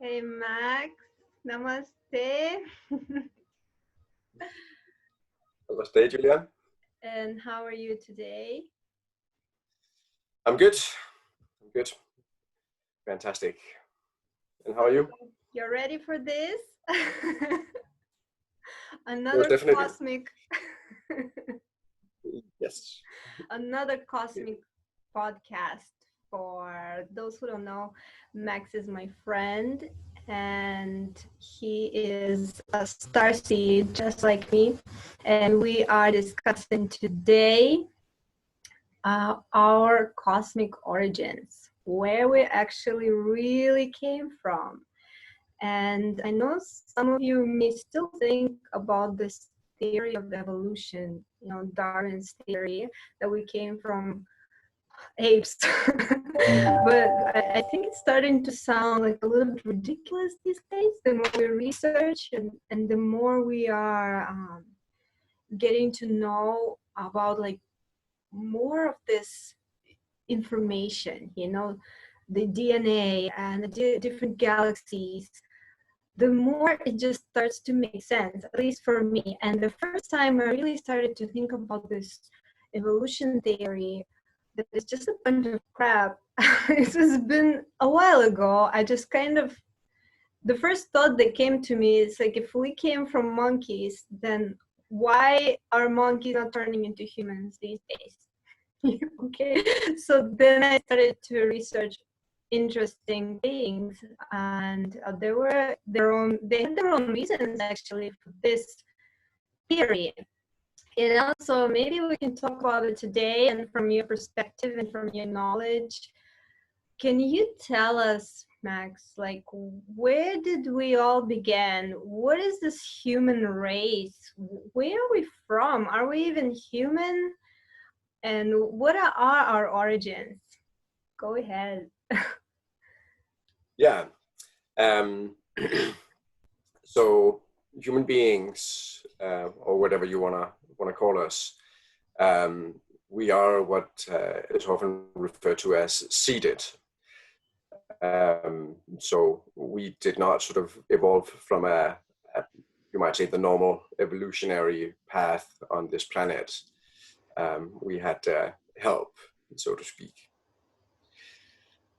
Hey Max, namaste. Namaste, Julian. And how are you today? I'm good. I'm good. Fantastic. And how are you? You're ready for this? Most Another definitely. cosmic Yes. another cosmic podcast. For those who don't know, Max is my friend and he is a starseed just like me. And we are discussing today our cosmic origins, where we actually really came from. And I know some of you may still think about this theory of evolution, Darwin's theory that we came from apes. But I think it's starting to sound like a little bit ridiculous these days. The more we research and the more we are getting to know about like more of this information, the DNA and the different galaxies, the more it just starts to make sense, at least for me. And the first time I really started to think about this evolution theory, that is just a bunch of crap. This has been a while ago. I just the first thought that came to me is like, if we came from monkeys, then why are monkeys not turning into humans these days? Okay, so then I started to research interesting things, and they had their own reasons actually for this theory. And also, maybe we can talk about it today, and from your perspective and from your knowledge, can you tell us, Max, like, where did we all begin? What is this human race? Where are we from? Are we even human? And what are our origins? Go ahead. Yeah. Um, so human beings, or whatever you wanna call us, we are what is often referred to as seeded. So we did not sort of evolve from you might say, the normal evolutionary path on this planet. We had help, so to speak.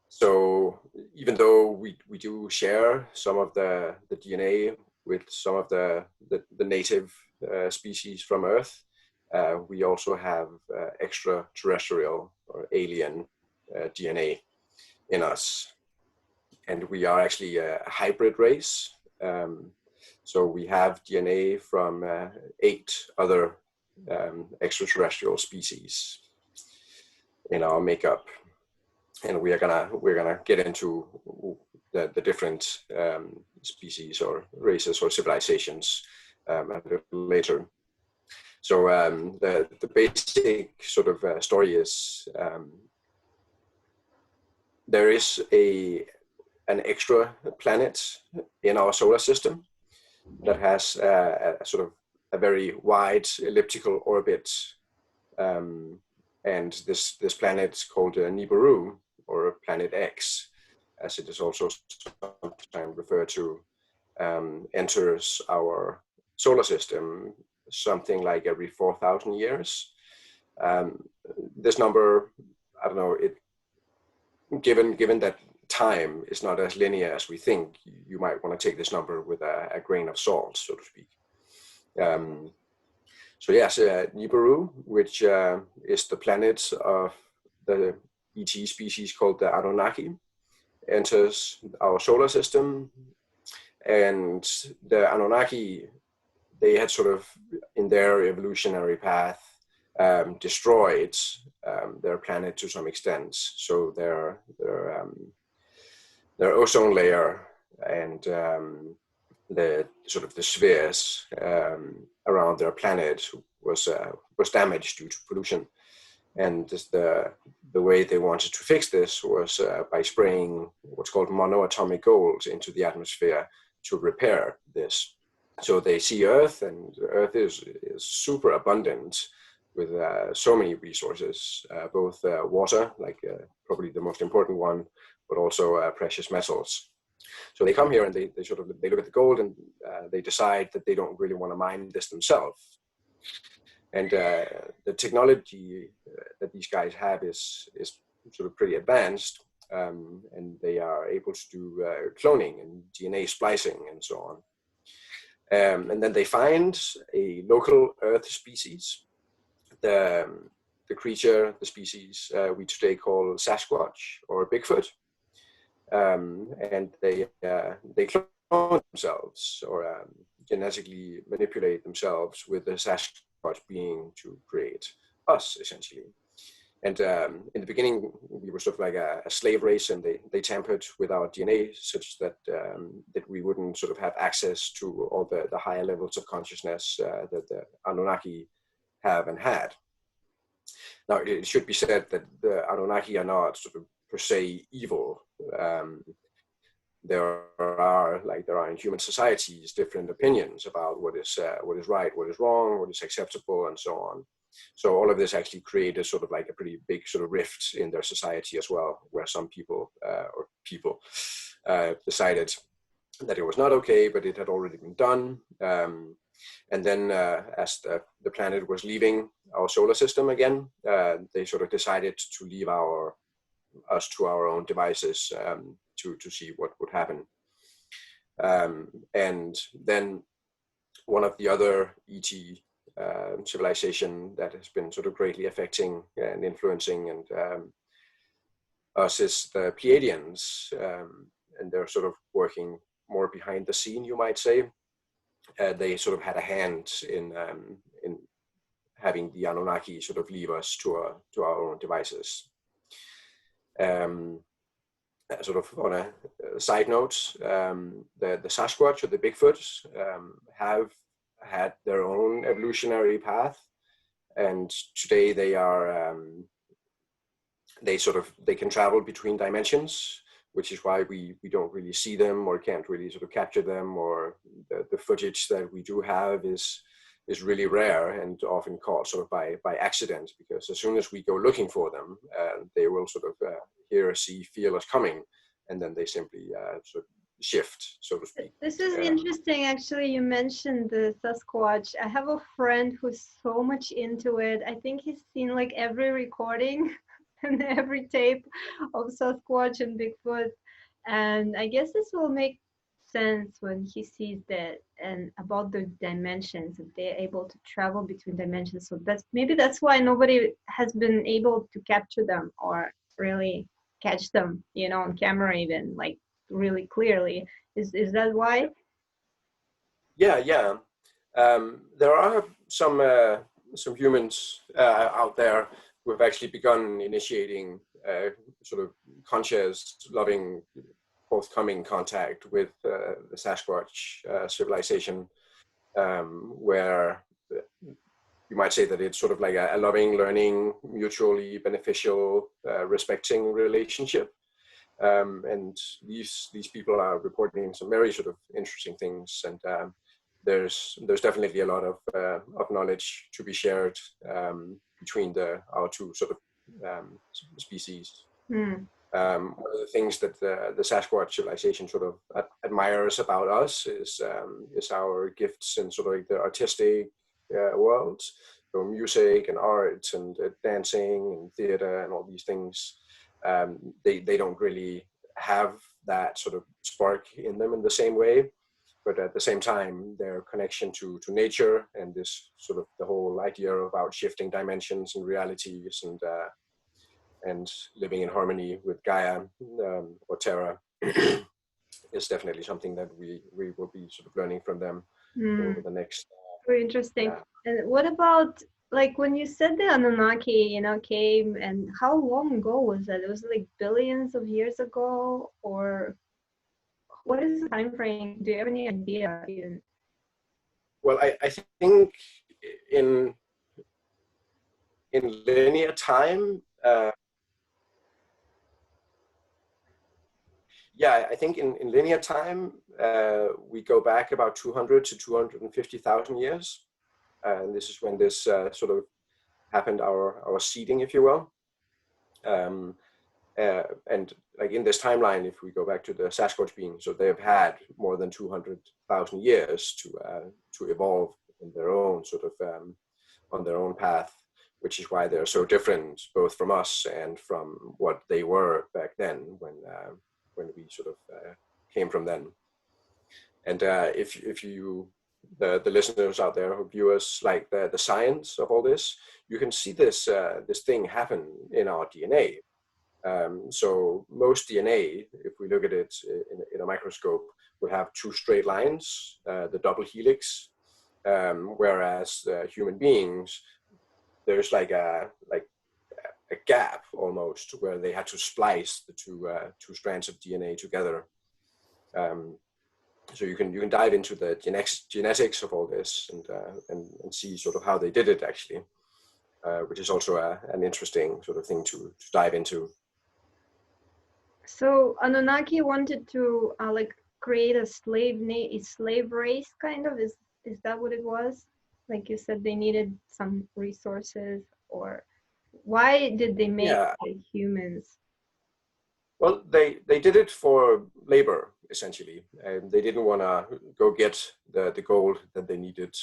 So even though we do share some of the DNA with some of the native species from Earth, we also have extraterrestrial or alien DNA in us. And we are actually a hybrid race. So we have DNA from 8 other extraterrestrial species in our makeup, and we're gonna get into the different species or races or civilizations a little later. So the basic sort of story is there is an extra planet in our solar system that has a sort of a very wide elliptical orbit, and this planet is called Nibiru, or Planet X, as it is also sometimes referred to, enters our solar system something like every 4,000 years. This number, I don't know, given that time is not as linear as we think, you might want to take this number with a grain of salt, so to speak. So yes, Nibiru, which is the planet of the ET species called the Annunaki, enters our solar system. And the Annunaki, they had sort of, in their evolutionary path, destroyed their planet to some extent. So their ozone layer and the sort of the spheres around their planet was damaged due to pollution. And the way they wanted to fix this was by spraying what's called monoatomic gold into the atmosphere to repair this. So they see Earth, and Earth is super abundant with so many resources, both water, like probably the most important one, but also precious metals. So they come here and they look at the gold, and they decide that they don't really want to mine this themselves. And the technology that these guys have is sort of pretty advanced, and they are able to do cloning and DNA splicing and so on. And then they find a local Earth species, the creature, the species we today call Sasquatch or Bigfoot. And they clone themselves or genetically manipulate themselves with the Sasquatch being to create us, essentially. And in the beginning, we were sort of like a slave race, and they tampered with our DNA such that that we wouldn't sort of have access to all the higher levels of consciousness that the Anunnaki have and had. Now, it should be said that the Anunnaki are not sort of per se evil. There are in human societies different opinions about what is right, what is wrong, what is acceptable, and so on. So all of this actually created sort of like a pretty big sort of rift in their society as well, where some people decided that it was not okay, but it had already been done. And then as the planet was leaving our solar system again, they sort of decided to leave us to our own devices to see what would happen. And then one of the other ET civilization that has been sort of greatly affecting and influencing and us is the Pleiadians, and they're sort of working more behind the scene, you might say. They sort of had a hand in having the Anunnaki sort of leave us to our own devices. Sort of on a side note, the Sasquatch or the Bigfoots have had their own evolutionary path, and today they are they can travel between dimensions, which is why we don't really see them or can't really sort of capture them, or the footage that we do have is really rare and often caught sort of by accident, because as soon as we go looking for them, they will sort of hear, see, feel us coming, and then they simply sort of shift, so to speak. This is interesting. Actually, you mentioned the Sasquatch. I have a friend who's so much into it. I think he's seen like every recording and every tape of Sasquatch and Bigfoot. And I guess this will make sense when he sees that and about the dimensions, if they're able to travel between dimensions. So that's why nobody has been able to capture them or really catch them, on camera, even like really clearly. Is that why? Yeah. There are some humans out there who have actually begun initiating sort of conscious, loving, forthcoming contact with the Sasquatch civilization, where you might say that it's sort of like a loving, learning, mutually beneficial, respecting relationship. And these people are reporting some very sort of interesting things, and there's definitely a lot of knowledge to be shared between our two sort of species. One of the things that the Sasquatch civilization sort of admires about us is our gifts in sort of like the artistic world, so music and art and dancing and theater and all these things. They don't really have that sort of spark in them in the same way, but at the same time, their connection to nature and this sort of the whole idea about shifting dimensions and realities and living in harmony with Gaia or Terra is definitely something that we will be sort of learning from them over the next. Very interesting. And what about, like, when you said the Anunnaki, came, and how long ago was that? It was like billions of years ago, or what is the time frame? Do you have any idea? Well, I think in linear time, I think in linear time, we go back about 200 to 250,000 years. And this is when this sort of happened, our seeding, if you will. and like in this timeline, if we go back to the Sasquatch being, so they've had more than 200,000 years to evolve in their own sort of on their own path, which is why they're so different both from us and from what they were back then when we sort of came from then. And if you the listeners out there who view us like the science of all this, you can see this this thing happen in our DNA. So most DNA, if we look at it in a microscope, will have two straight lines, the double helix, whereas human beings, there's like a gap almost where they had to splice the two strands of DNA together. So you can dive into the genetics of all this and see sort of how they did it actually, which is also an interesting sort of thing to dive into. So Anunnaki wanted to like create a slave race kind of, is that what it was? Like you said, they needed some resources, or why did they make like humans? Well, they did it for labor, essentially. And they didn't want to go get the gold that they needed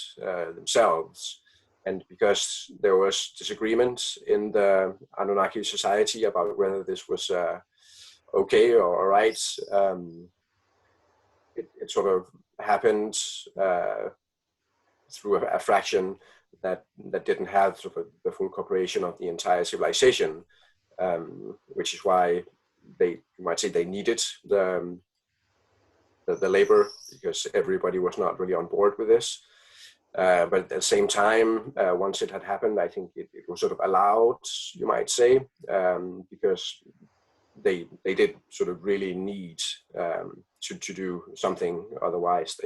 themselves. And because there was disagreement in the Anunnaki society about whether this was okay or right, it sort of happened through a fraction that didn't have sort of the full cooperation of the entire civilization, which is why you might say they needed the labor, because everybody was not really on board with this. But at the same time, once it had happened, I think it was sort of allowed, you might say, because they did sort of really need to do something. Otherwise,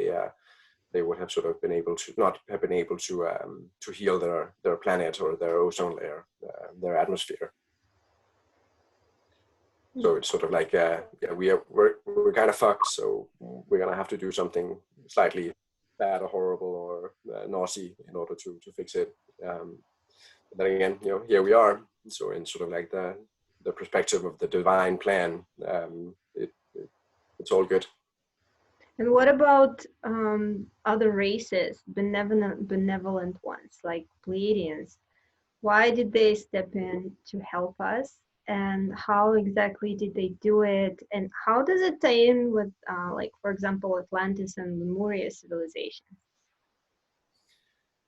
they would have sort of been able to not have been able to heal their planet or their ozone layer, their atmosphere. So it's sort of like, we're kind of fucked, so we're gonna have to do something slightly bad or horrible or naughty in order to fix it. But then again, here we are. So in sort of like the perspective of the divine plan, it's all good. And what about other races, benevolent ones like Pleiadians? Why did they step in to help us? And how exactly did they do it? And how does it tie in with, like, for example, Atlantis and Lemuria civilizations?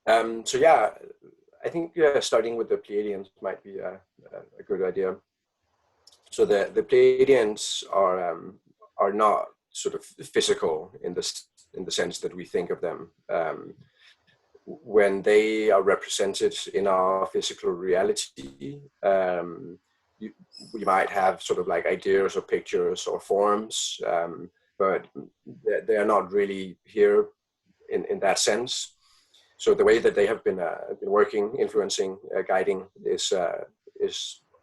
So yeah, I think starting with the Pleiadians might be a good idea. So the Pleiadians are not sort of physical in the sense that we think of them. When they are represented in our physical reality, we might have sort of like ideas or pictures or forms, but they are not really here in that sense. So the way that they have been working, influencing, guiding is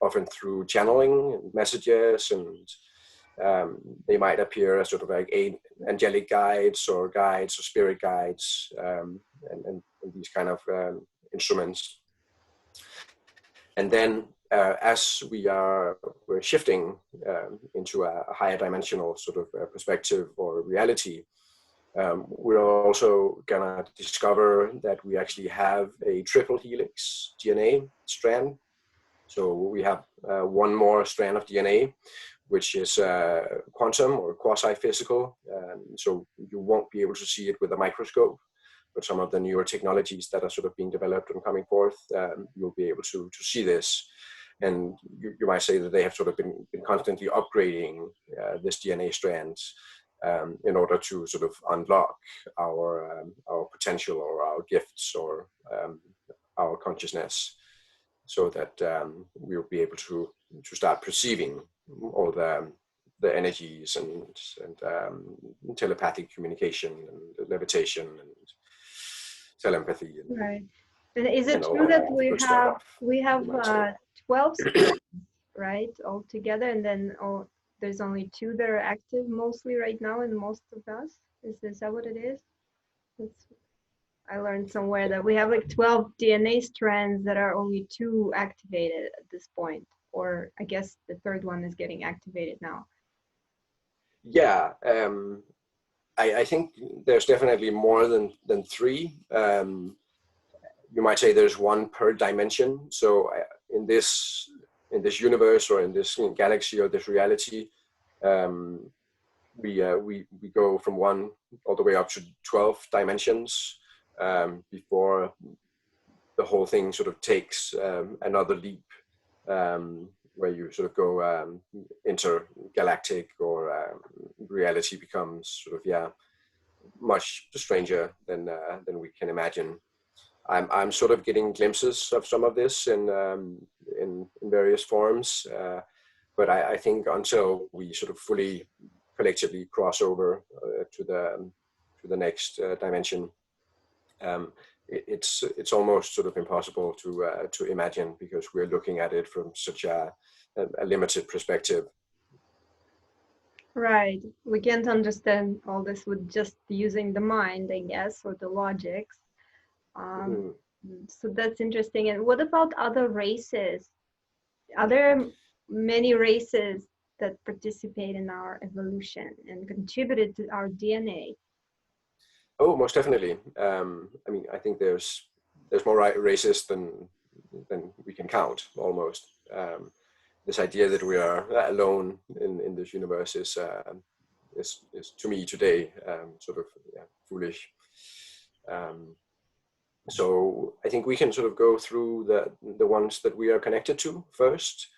often through channeling messages, and they might appear as sort of like angelic guides or spirit guides, and these kind of instruments. And then as we're shifting into a higher dimensional sort of perspective or reality, we're also gonna discover that we actually have a triple helix DNA strand. So we have one more strand of DNA, which is quantum or quasi-physical. So you won't be able to see it with a microscope, but some of the newer technologies that are sort of being developed and coming forth, you'll be able to see this. And you might say that they have sort of been constantly upgrading this DNA strand in order to sort of unlock our potential or our gifts or our consciousness, so that we'll be able to start perceiving all the energies and telepathic communication and levitation and telepathy. Right. And is it true that we have 12 strands, right, altogether, and then there's only 2 that are active mostly right now in most of us? Is that what it is? I learned somewhere that we have like 12 DNA strands that are only 2 activated at this point. or I guess the third one is getting activated now. Yeah, I think there's definitely more than three. You might say there's one per dimension. So in this universe or in this galaxy or this reality, we go from 1 all the way up to 12 dimensions before the whole thing sort of takes another leap, where you sort of go intergalactic, or reality becomes sort of much stranger than we can imagine. I'm sort of getting glimpses of some of this in various forms, but I think until we sort of fully collectively cross over to the next dimension, it's almost sort of impossible to imagine, because we're looking at it from such a limited perspective. Right. We can't understand all this with just using the mind, I guess, or the logics. So that's interesting. And what about other races? Are there many races that participate in our evolution and contributed to our DNA? Oh, most definitely. I mean, I think there's more races than we can count, almost. This idea that we are alone in this universe is to me today sort of foolish. So I think we can sort of go through the ones that we are connected to first,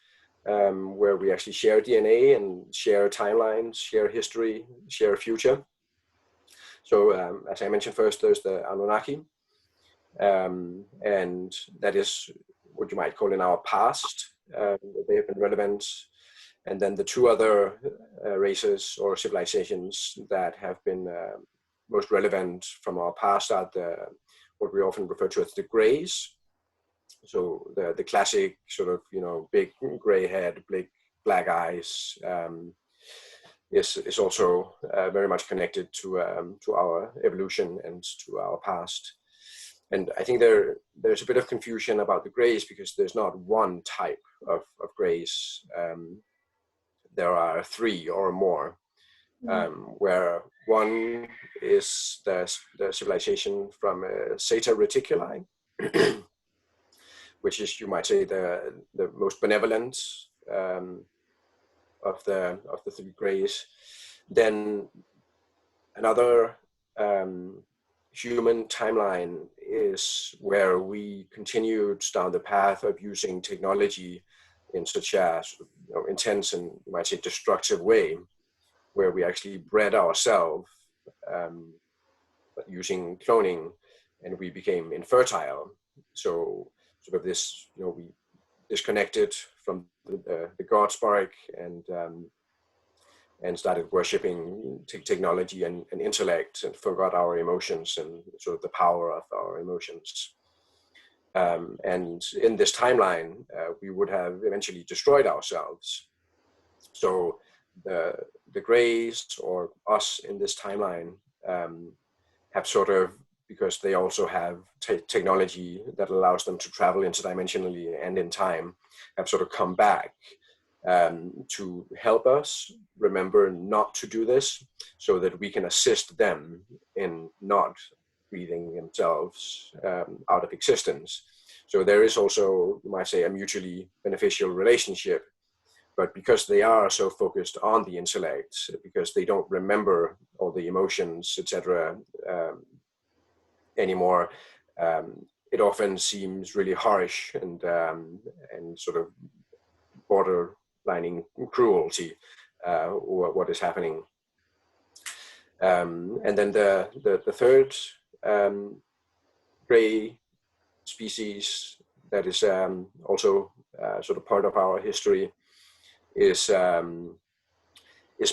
where we actually share DNA and share timelines, share history, share future. So as I mentioned first, there's the Annunaki, and that is what you might call in our past. They have been relevant. And then the two other races or civilizations that have been most relevant from our past are what we often refer to as the Greys. So the classic sort of, big gray head, black eyes, is also very much connected to our evolution and to our past. And I think there's a bit of confusion about the Greys, because there's not one type of Greys. There are three or more, where one is the civilization from Zeta Reticuli, which is, you might say, the most benevolent of the three Greys. Then another human timeline is where we continued down the path of using technology in such a intense and, you might say, destructive way, where we actually bred ourselves using cloning, and we became infertile. So sort of this, we disconnected from the God spark and started worshipping technology and intellect, and forgot our emotions and sort of the power of our emotions. And in this timeline, we would have eventually destroyed ourselves. So the Greys, or us in this timeline, have sort of, because they also have technology that allows them to travel interdimensionally and in time, have sort of come back to help us remember not to do this, so that we can assist them in not breathing themselves out of existence. So there is also, you might say, a mutually beneficial relationship. But because they are so focused on the intellect, because they don't remember all the emotions, etc., anymore, it often seems really harsh and sort of borderlining cruelty, what is happening. And then the third gray species that is also sort of part of our history is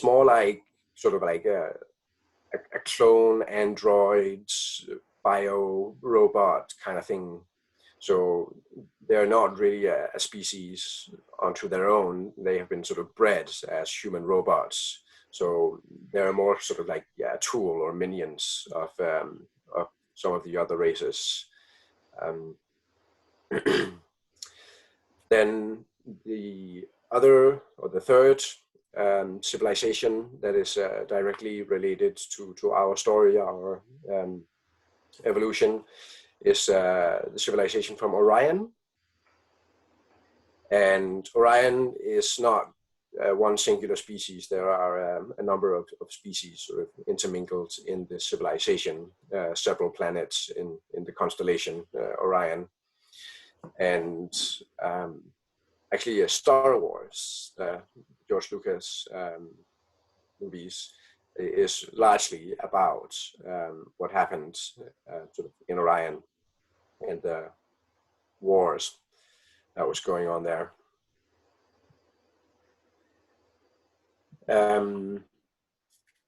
more like sort of like a clone android bio robot kind of thing. So they're not really a species unto their own. They have been sort of bred as human robots. So they're more sort of like a tool or minions of some of the other races. Then the other, or the third civilization that is directly related to our story, our evolution, is the civilization from Orion. And Orion is not one singular species. There are a number of species sort of intermingled in this civilization, several planets in the constellation Orion. And actually, Star Wars, George Lucas movies, is largely about what happened sort of in Orion and the wars that was going on there.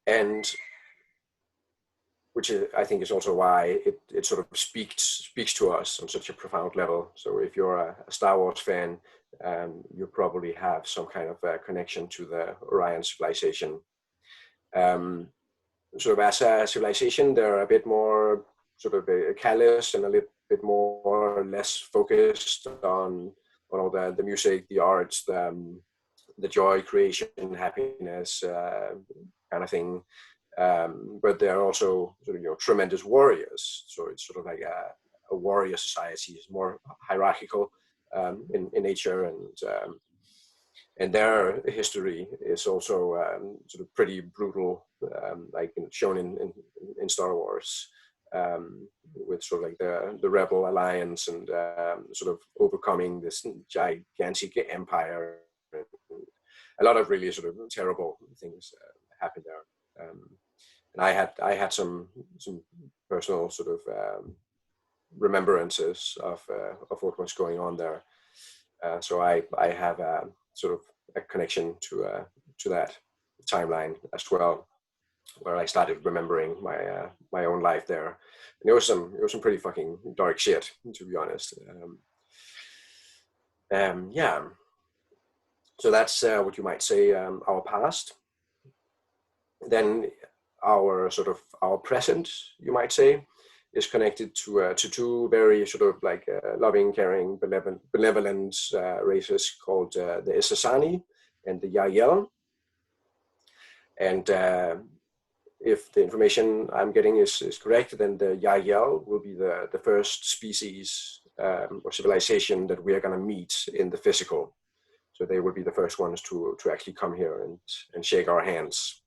And which I think is also why it sort of speaks to us on such a profound level. So if you're a Star Wars fan, you probably have some kind of connection to the Orion civilization. Sort of as a civilization, they're a bit more sort of callous and a little bit more or less focused on all the music, the arts, the joy, creation, happiness kind of thing. But they're also sort of, tremendous warriors. So it's sort of like a warrior society. Is more hierarchical in nature, and their history is also sort of pretty brutal, like shown in Star Wars, with sort of like the Rebel Alliance and sort of overcoming this gigantic empire. A lot of really sort of terrible things happened there. And I had some personal sort of remembrances of what was going on there. So I have sort of a connection to that timeline as well, where I started remembering my own life there. And it was some pretty fucking dark shit, to be honest. Yeah. So that's what you might say our past. Then our present, you might say, is connected to two very sort of like loving, caring, benevolent races called the Essassani and the Yael. And if the information I'm getting is correct, then the Yael will be the first species or civilization that we are going to meet in the physical. So they will be the first ones to actually come here and shake our hands.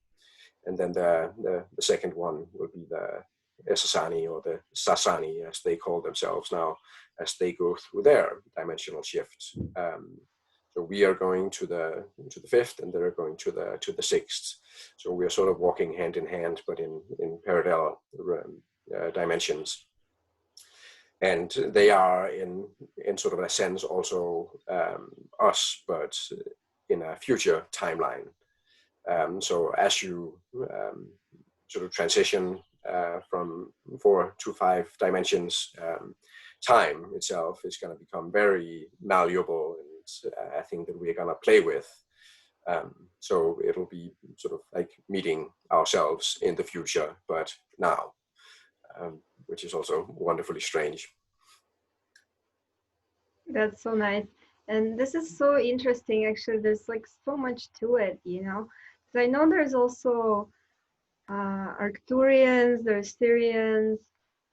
And then the second one will be the Essassani, or the Sassani, as they call themselves now, as they go through their dimensional shift. So we are going to the fifth, and they're going to the sixth. So we are sort of walking hand in hand, but in parallel dimensions. And they are in sort of a sense also us, but in a future timeline. So as you sort of transition from 4 to 5 dimensions, time itself is going to become very malleable, and a thing that we're going to play with. So it'll be sort of like meeting ourselves in the future, but now, which is also wonderfully strange. That's so nice. And this is so interesting, actually. There's like so much to it, because I know there's also Arcturians, there's Syrians,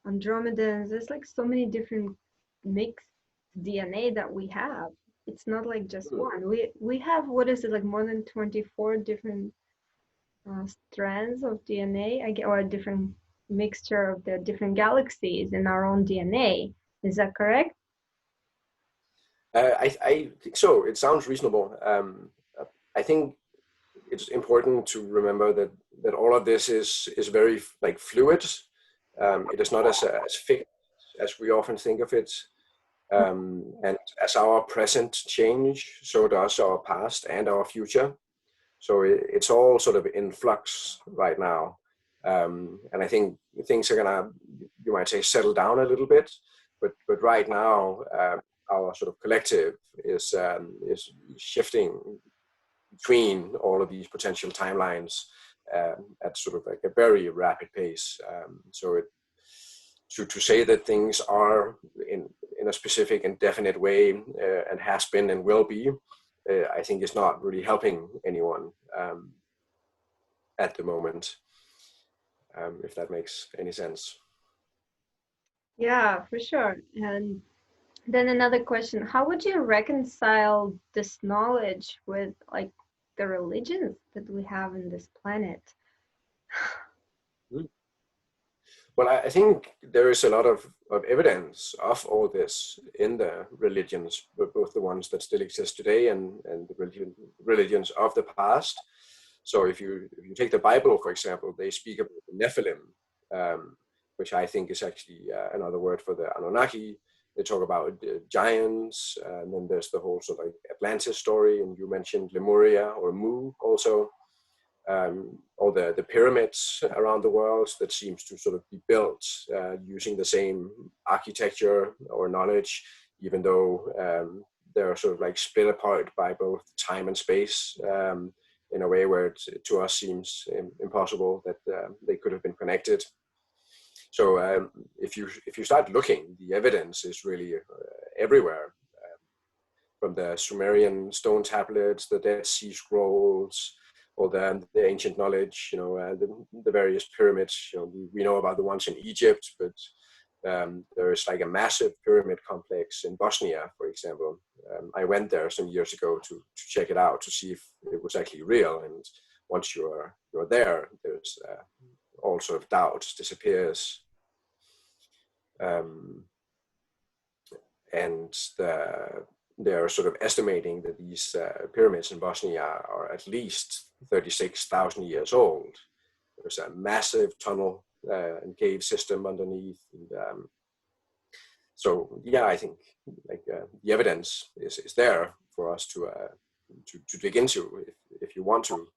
Andromedans. There's like so many different mixed DNA that we have. It's not like just one. We have, what is it, like more than 24 different strands of DNA, or a different mixture of the different galaxies in our own DNA. Is that correct? I think so. It sounds reasonable. I think it's important to remember that all of this is very like fluid. It is not as fixed as we often think of it. And as our present change, so does our past and our future. So it's all sort of in flux right now. And I think things are gonna, you might say, settle down a little bit. But right now, our sort of collective is shifting between all of these potential timelines at sort of like a very rapid pace. So to say that things are in a specific and definite way and has been and will be, I think is not really helping anyone at the moment, if that makes any sense. Yeah, for sure. And then another question, how would you reconcile this knowledge with like the religions that we have in this planet? Well, I think there is a lot of evidence of all this in the religions, both the ones that still exist today and the religions of the past. So if you take the Bible, for example, they speak about the Nephilim, which I think is actually another word for the Annunaki. They talk about the giants, and then there's the whole sort of like Atlantis story, and you mentioned Lemuria or Mu also. All the pyramids around the world that seems to sort of be built using the same architecture or knowledge, even though they're sort of like split apart by both time and space in a way where it to us seems impossible that they could have been connected. So if you start looking, the evidence is really everywhere, from the Sumerian stone tablets, the Dead Sea Scrolls, or the ancient knowledge, the various pyramids. We know about the ones in Egypt, but there is like a massive pyramid complex in Bosnia, for example. I went there some years ago to check it out to see if it was actually real. And once you're there, there's all sort of doubt disappears. And they're sort of estimating that these pyramids in Bosnia are at least 36,000 years old. There's a massive tunnel and cave system underneath. And, so yeah, I think like the evidence is there for us to dig into if you want to.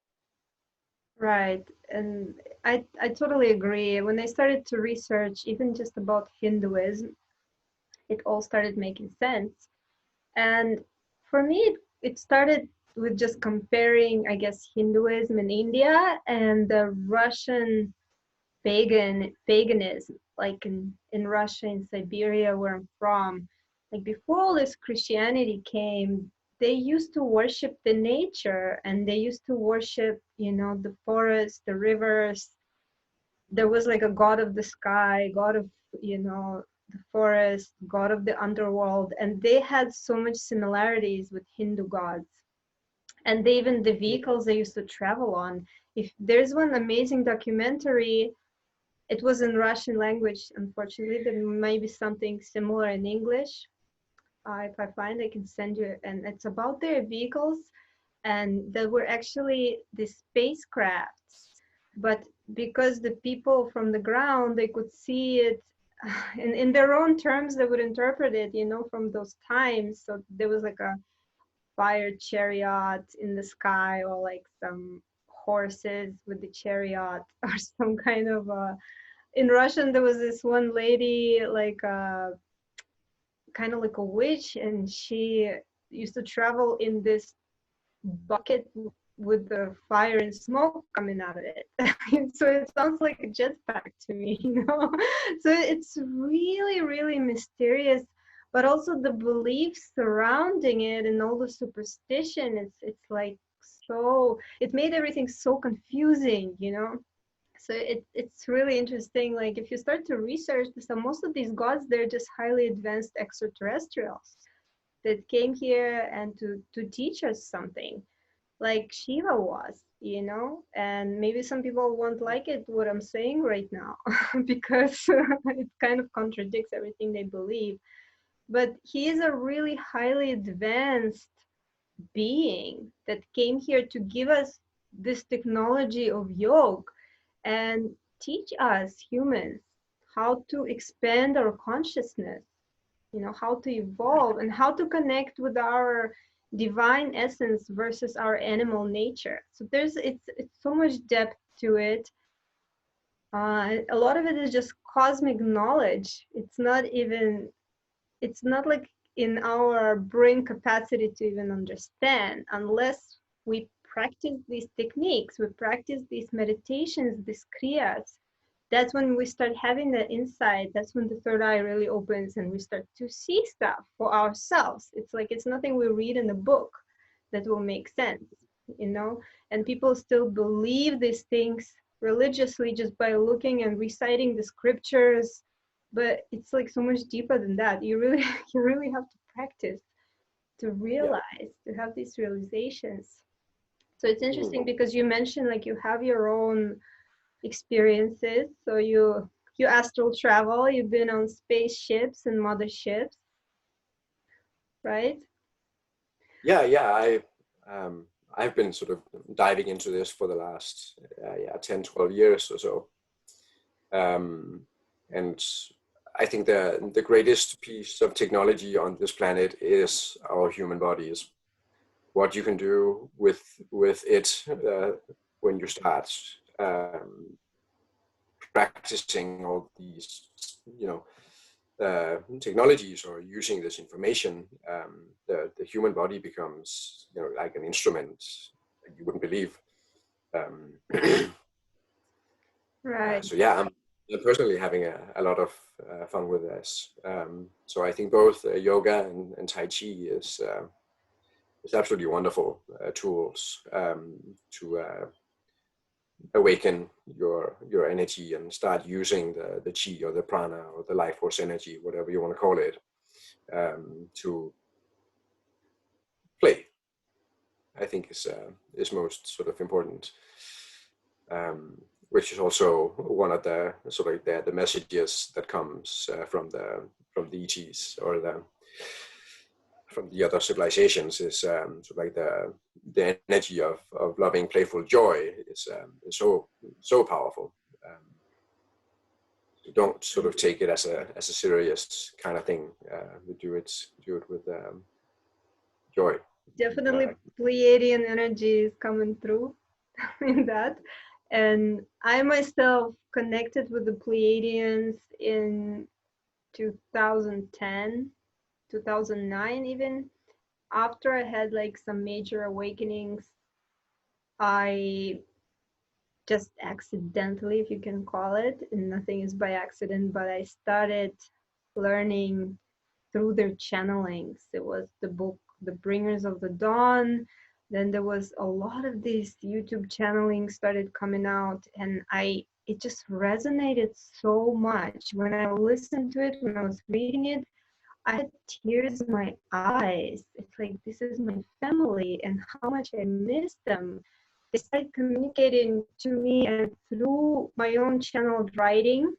Right. And I totally agree. When I started to research even just about Hinduism, it all started making sense. And for me, it started with just comparing, I guess, Hinduism in India and the Russian paganism, like in Russia, in Siberia, where I'm from. Like before all this Christianity came, they used to worship the nature, and they used to worship, the forests, the rivers. There was like a god of the sky, god of, the forest, god of the underworld, and they had so much similarities with Hindu gods. And even the vehicles they used to travel on. If there's one amazing documentary, it was in Russian language, unfortunately. There might be something similar in English. If I find, I can send you. And it's about their vehicles, and there were actually the spacecrafts. But because the people from the ground, they could see it in their own terms, they would interpret it, from those times. So there was like a fire chariot in the sky, or like some horses with the chariot, or some kind of in Russian, there was this one lady, like kind of like a witch, and she used to travel in this bucket with the fire and smoke coming out of it. So it sounds like a jetpack to me, So it's really, really mysterious, but also the beliefs surrounding it and all the superstition. It's like so. It made everything so confusing, So it's really interesting. Like if you start to research, so most of these gods, they're just highly advanced extraterrestrials that came here and to teach us something, like Shiva was, and maybe some people won't like it what I'm saying right now because it kind of contradicts everything they believe. But he is a really highly advanced being that came here to give us this technology of yoga and teach us humans how to expand our consciousness, how to evolve and how to connect with our divine essence versus our animal nature. So it's so much depth to it. A lot of it is just cosmic knowledge. It's not like in our brain capacity to even understand unless we practice these techniques, we practice these meditations, these kriyas, that's when we start having that insight. That's when the third eye really opens and we start to see stuff for ourselves. It's like it's nothing we read in the book that will make sense, you know? And people still believe these things religiously just by looking and reciting the scriptures, but it's like so much deeper than that. You really you really have to practice to Yeah. realize, to have these realizations. So it's interesting Mm. because you mentioned like you have your own experiences. So you astral travel, you've been on spaceships and motherships, right? Yeah. I've been sort of diving into this for the last 10, 12 years or so. And I think the greatest piece of technology on this planet is our human bodies. What you can do with it when you start practicing all these, technologies or using this information, the human body becomes, like an instrument you wouldn't believe. Right. So yeah, I'm personally having a lot of fun with this. So I think both yoga and Tai Chi is absolutely wonderful tools to awaken your energy and start using the chi or the prana or the life force energy, whatever you want to call it, to play. I think is most sort of important, which is also one of the sort of the messages that comes from the ETs or from the other civilizations is sort of like the energy of loving, playful joy is so powerful. You don't sort of take it as a serious kind of thing. We do it with joy. Definitely Pleiadian energy is coming through in that. And I myself connected with the Pleiadians in 2010, 2009 even. After I had like some major awakenings, I just accidentally, if you can call it, and nothing is by accident, but I started learning through their channelings. It was the book The Bringers of the Dawn. Then there was a lot of these YouTube channeling started coming out, and it just resonated so much. When I listened to it, when I was reading it, I had tears in my eyes. It's like, this is my family and how much I miss them. They started communicating to me, and through my own channeled writing,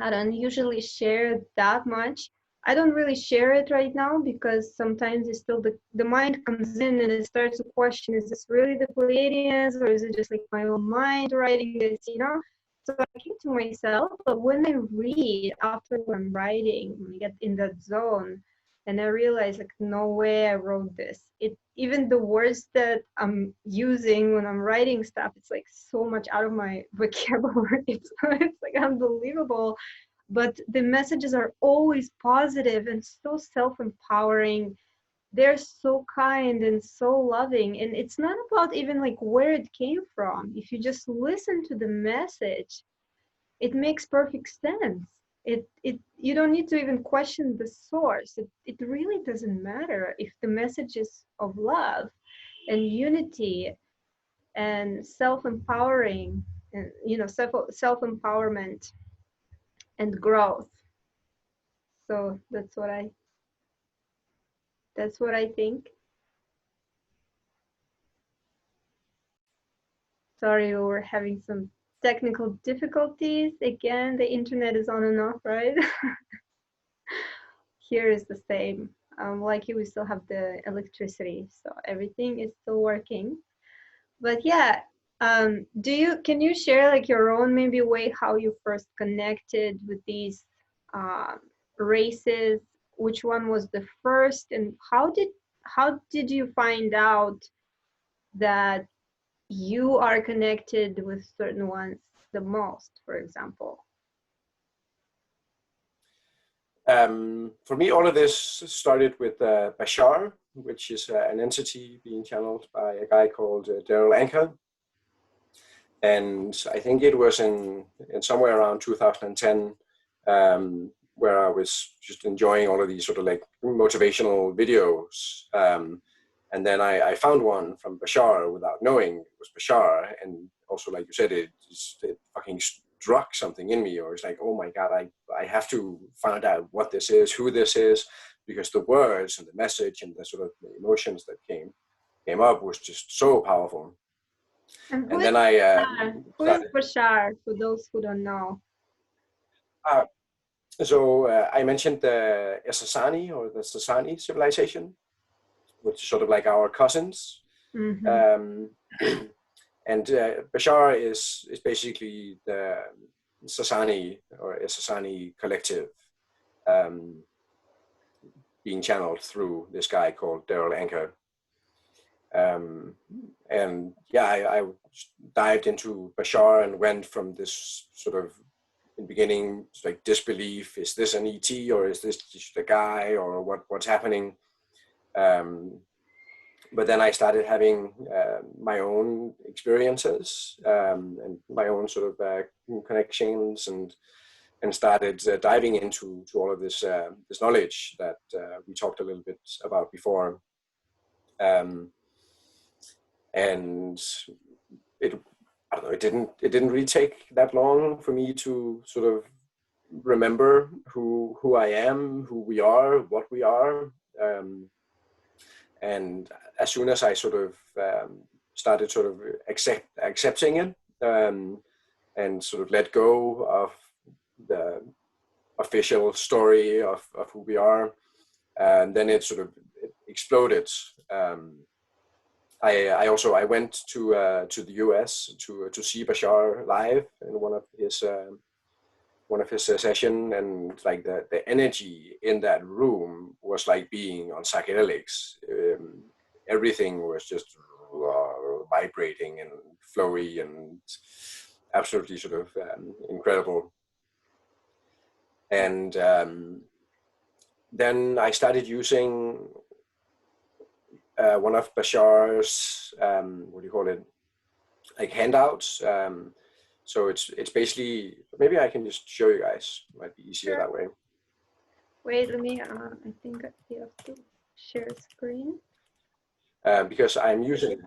I don't usually share that much. I don't really share it right now because sometimes it's still the mind comes in and it starts to question, is this really the Pleiadians or is it just like my own mind writing this, you know? So I keep to myself, but when I read after I'm writing, when I get in that zone and I realize like no way I wrote this. It even the words that I'm using when I'm writing stuff, it's like so much out of my vocabulary. It's like unbelievable, but the messages are always positive and so self-empowering. They're so kind and so loving, and it's not about even like where it came from. If you just listen to the message, it makes perfect sense. It you don't need to even question the source. It really doesn't matter if the message is of love and unity and self-empowering and self-empowerment and growth. So that's what I think. Sorry, we were having some technical difficulties. Again, the internet is on and off, right? Here is the same. Lucky we still have the electricity, so everything is still working. But yeah, can you share like your own maybe way how you first connected with these uh, races? Which one was the first, and how did you find out that you are connected with certain ones the most, for example? For me, all of this started with Bashar, which is an entity being channeled by a guy called Daryl Anker. And I think it was in somewhere around 2010, where I was just enjoying all of these sort of like motivational videos. And then I found one from Bashar without knowing it was Bashar. And also, like you said, it fucking struck something in me, or it's like, oh my God, I have to find out what this is, who this is, because the words and the message and the sort of the emotions that came up was just so powerful. And And then I who is Bashar, for those who don't know? So I mentioned the Sasani or the Sasani civilization, which is sort of like our cousins. Mm-hmm. And Bashar is basically the Sasani or Sasani collective, being channeled through this guy called Daryl Anker. And yeah, I dived into Bashar and went from this sort of, in the beginning, like disbelief, is this an ET or is this just a guy or what's happening? But then I started having my own experiences and my own sort of connections, and started diving into all of this this knowledge that we talked a little bit about before. And it, I don't know, it didn't really take that long for me to sort of remember who I am, who we are, what we are. And as soon as I sort of started sort of accepting it, and sort of let go of the official story of who we are, and then it sort of exploded. I went to the US to see Bashar live in one of his session, and like the energy in that room was like being on psychedelics. Everything was just vibrating and flowy and absolutely sort of incredible. And then I started using one of Bashar's what do you call it, like handouts. So it's basically, maybe I can just show you guys. It might be easier that way. Wait, let me. I think you have to share screen. Because I'm using.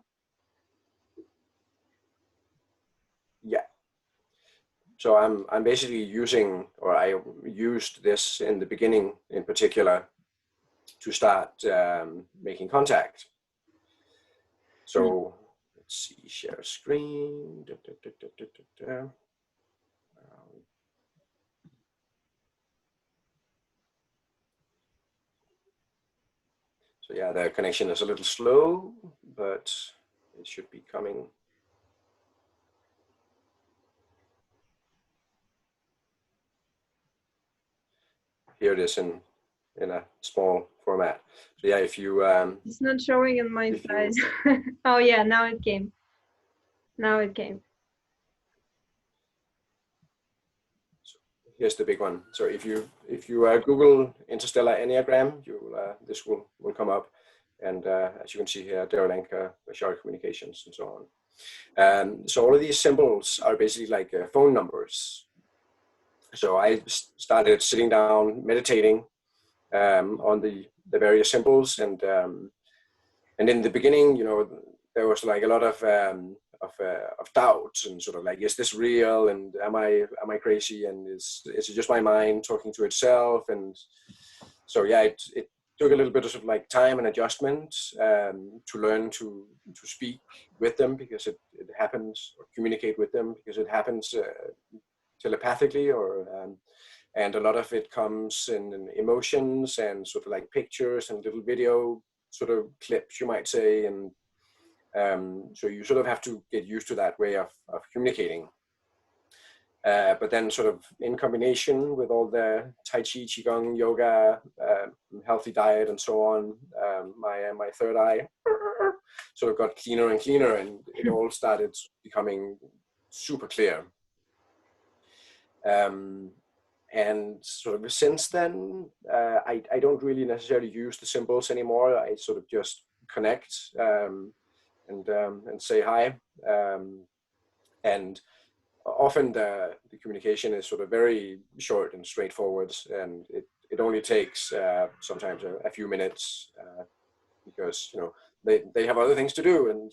Yeah. So I'm basically using, or I used this in the beginning in particular to start making contact. So let's see, share screen. So yeah, the connection is a little slow, but it should be coming. Here it is in a small format. So yeah, if you it's not showing on my side. Oh yeah, now it came. Now it came. So here's the big one. So if you Google interstellar enneagram, you this will come up, and as you can see here, Daryl Anker, Bashar communications, and so on. So all of these symbols are basically like phone numbers. So I started sitting down, meditating on the various symbols, and in the beginning, there was like a lot of doubts and sort of like, is this real? And am I crazy? And is it just my mind talking to itself? And so yeah, it took a little bit of sort of like time and adjustment to learn to speak with them, because it happens, or communicate with them because it happens telepathically, or and a lot of it comes in emotions and sort of like pictures and little video sort of clips, you might say. And so you sort of have to get used to that way of communicating. But then sort of in combination with all the Tai Chi, Qigong, yoga, healthy diet, and so on, my third eye sort of got cleaner and cleaner, and it all started becoming super clear. And sort of since then, I don't really necessarily use the symbols anymore. I sort of just connect and say hi. And often the communication is sort of very short and straightforward, and it only takes sometimes a few minutes, because they have other things to do, and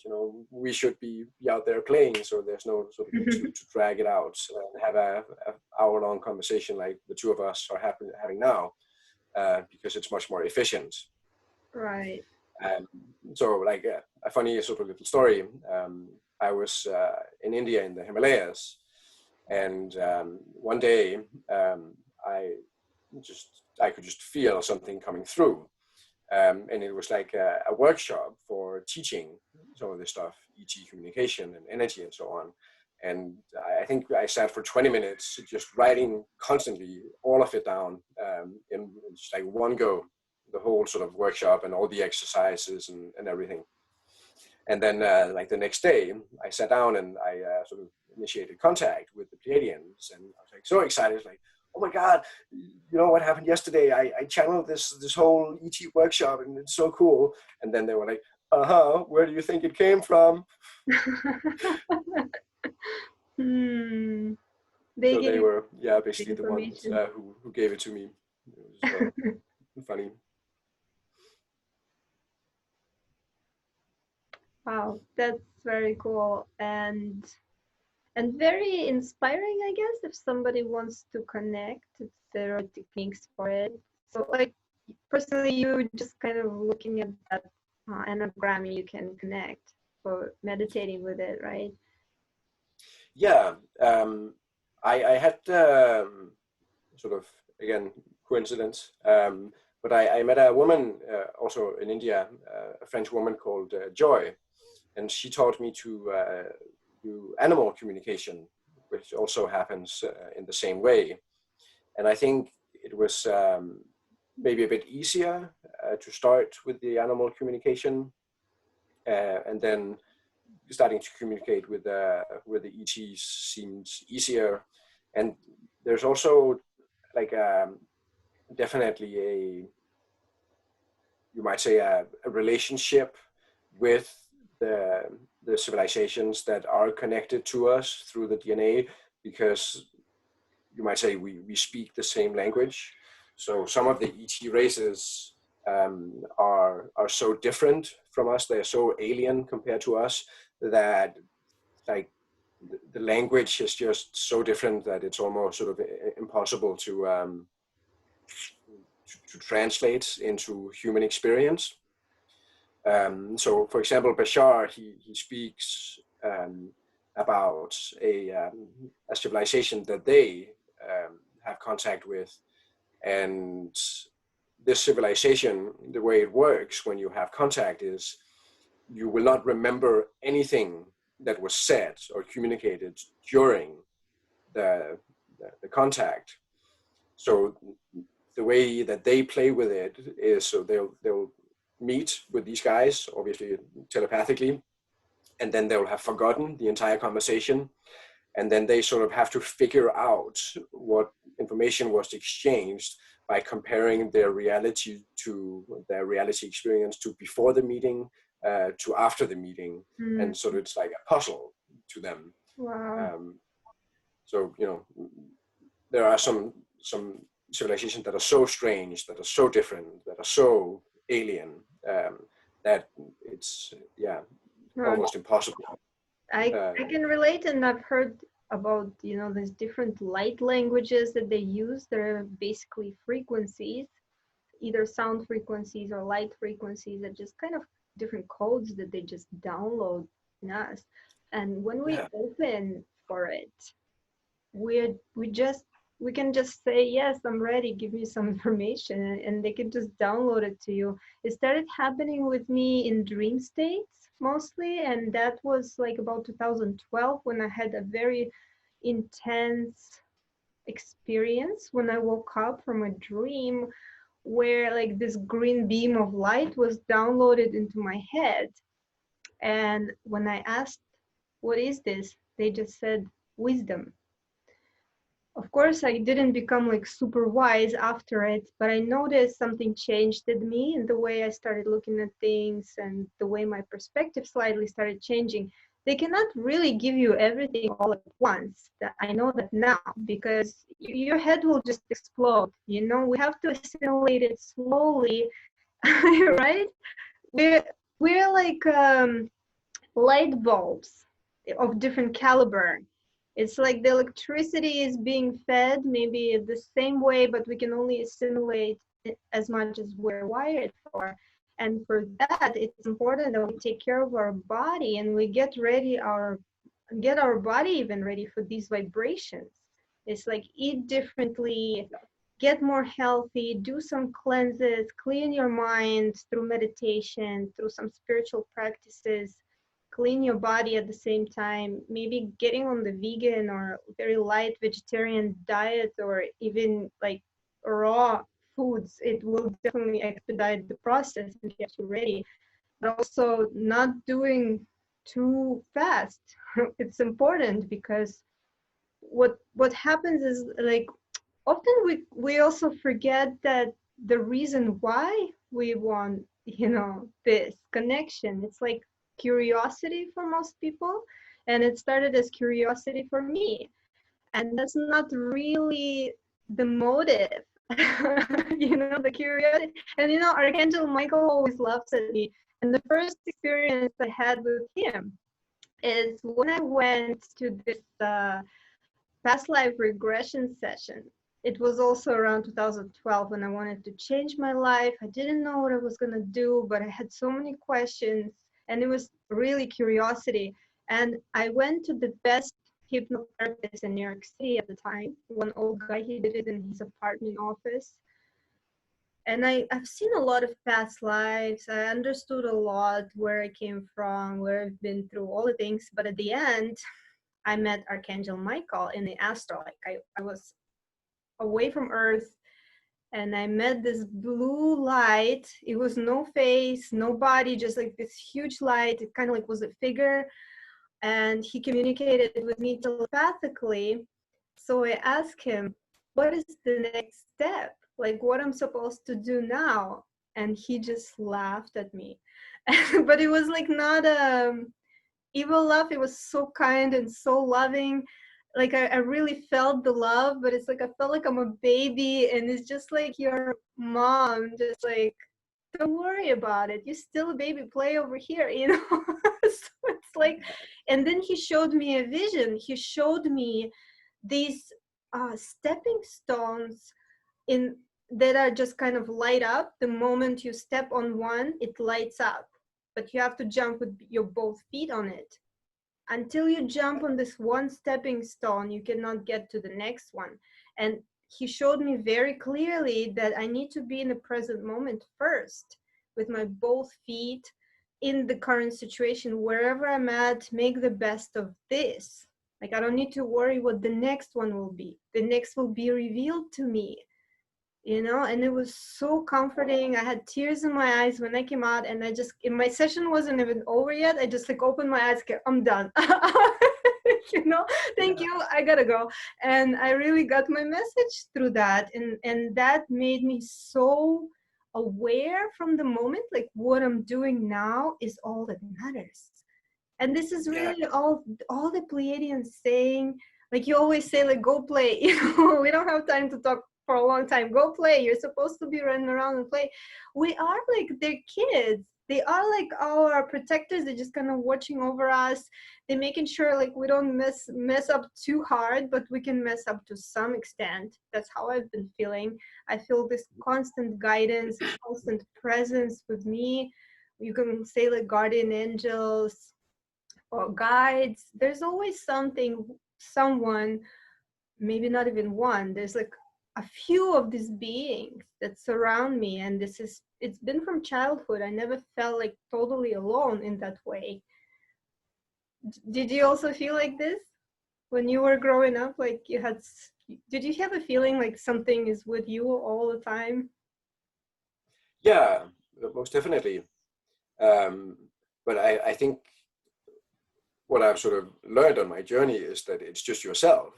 we should be out there playing, so there's no sort of need to drag it out and have a hour-long conversation like the two of us are having now, because it's much more efficient. Right. So like a funny sort of little story. I was in India in the Himalayas, and one day I could just feel something coming through. And it was like a workshop for teaching some of this stuff, ET communication and energy and so on. And I think I sat for 20 minutes just writing constantly all of it down in just like one go, the whole sort of workshop and all the exercises and everything. And then like the next day, I sat down and I sort of initiated contact with the Pleiadians, and I was like so excited, like, oh my God, what happened yesterday? I channeled this whole ET workshop, and it's so cool. And then they were like, where do you think it came from? They were, basically the ones who gave it to me. It was funny. Wow, that's very cool and very inspiring, I guess, if somebody wants to connect. There are techniques for it. So, like, personally, you just kind of looking at that anagram, you can connect for meditating with it, right? Yeah, I had sort of, again, coincidence, but I met a woman also in India, a French woman called Joy, and she taught me to do animal communication, which also happens in the same way. And I think it was maybe a bit easier to start with the animal communication, and then starting to communicate with the ETs seems easier. And there's also like definitely you might say a relationship with the civilizations that are connected to us through the DNA, because you might say we speak the same language. So some of the ET races are so different from us, they're so alien compared to us, that like the language is just so different that it's almost sort of impossible to translate into human experience. So, for example, Bashar, he speaks about a civilization that they have contact with, and this civilization, the way it works when you have contact is you will not remember anything that was said or communicated during the contact. So the way that they play with it is, so they'll meet with these guys, obviously telepathically, and then they'll have forgotten the entire conversation, and then they sort of have to figure out what information was exchanged by comparing their reality experience to before the meeting to after the meeting. And so it's like a puzzle to them. Wow. So there are some civilizations that are so strange, that are so different, that are so alien, that it's almost impossible. I can relate, and I've heard about these different light languages that they use. They're basically frequencies, either sound frequencies or light frequencies, that just kind of different codes that they just download in us. And when we open for it, we can just say, yes, I'm ready, give me some information, and they can just download it to you. It started happening with me in dream states mostly, and that was like about 2012, when I had a very intense experience when I woke up from a dream where like this green beam of light was downloaded into my head. And when I asked, what is this? They just said, wisdom. Of course, I didn't become like super wise after it, but I noticed something changed in me, and the way I started looking at things and the way my perspective slightly started changing. they cannot really give you everything all at once. I know that now, because your head will just explode. You know, we have to assimilate it slowly, right? We're we're like light bulbs of different caliber. It's like the electricity is being fed maybe the same way, but we can only assimilate it as much as we're wired for. And for that, it's important that we take care of our body and we get our body even ready for these vibrations. It's like eat differently, get more healthy, do some cleanses, clean your mind through meditation, through some spiritual practices, clean your body at the same time, maybe getting on the vegan or very light vegetarian diet, or even like raw foods. It will definitely expedite the process and get you ready. But also not doing too fast. It's important because what happens is like often we also forget that the reason why we want, you know, this connection, it's like curiosity for most people, and it started as curiosity for me, and that's not really the motive. You know, the curiosity. And you know, Archangel Michael always laughs at me, and the first experience I had with him is when I went to this past life regression session. It was also around 2012 when I wanted to change my life. I didn't know what I was going to do, but I had so many questions, and it was really curiosity. And I went to the best hypnotherapist in New York City at the time, one old guy. He did it in his apartment office. And I've seen a lot of past lives. I understood a lot where I came from, where I've been through, all the things. But at the end, I met Archangel Michael in the astral. Like I was away from Earth, and I met this blue light. It was no face, no body, just like this huge light. It kind of like was a figure, and he communicated with me telepathically. So I asked him, what is the next step? Like what I'm supposed to do now? And he just laughed at me. But it was like not evil love. It was so kind and so loving. Like I really felt the love, but it's like I felt like I'm a baby, and it's just like your mom just like, don't worry about it, you're still a baby, play over here, you know. So it's like, and then he showed me a vision. He showed me these stepping stones in that are just kind of light up. The moment you step on one, it lights up, but you have to jump with your both feet on it. Until you jump on this one stepping stone, you cannot get to the next one. And he showed me very clearly that I need to be in the present moment first, with my both feet in the current situation, wherever I'm at, make the best of this. Like I don't need to worry what the next one will be. The next will be revealed to me, you know. And it was so comforting. I had tears in my eyes when I came out, and I just, my session wasn't even over yet, I just like opened my eyes, okay, I'm done. You know, thank you, I gotta go. And I really got my message through that, and that made me so aware from the moment, like what I'm doing now is all that matters. And this is Yeah. really all the Pleiadians saying. Like you always say, like, go play. You know, we don't have time to talk for a long time. Go play. You're supposed to be running around and play. We are like their kids. They are like our protectors. They're just kind of watching over us. They're making sure like we don't mess up too hard, but we can mess up to some extent. That's how I've been feeling. I feel this constant guidance, constant presence with me. You can say like guardian angels or guides. There's always something, someone, maybe not even one. There's like a few of these beings that surround me, and it's been from childhood. I never felt like totally alone in that way. Did you also feel like this when you were growing up? Like did you have a feeling like something is with you all the time? Yeah, most definitely. Um, but I think what I've sort of learned on my journey is that it's just yourself,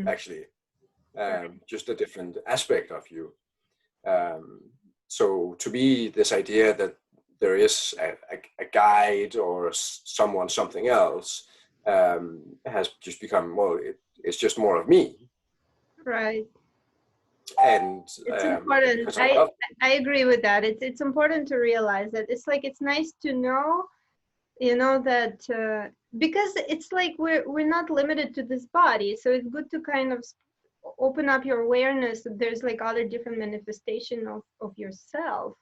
actually, Right. just a different aspect of you. So to me, this idea that there is a guide or someone, something else, has just become, well, it's just more of me. Right. And It's important. because I love I agree with that. It's important to realize that it's nice to know, you know, that because it's like we're not limited to this body, so it's good to kind of open up your awareness that there's like other different manifestation of yourself.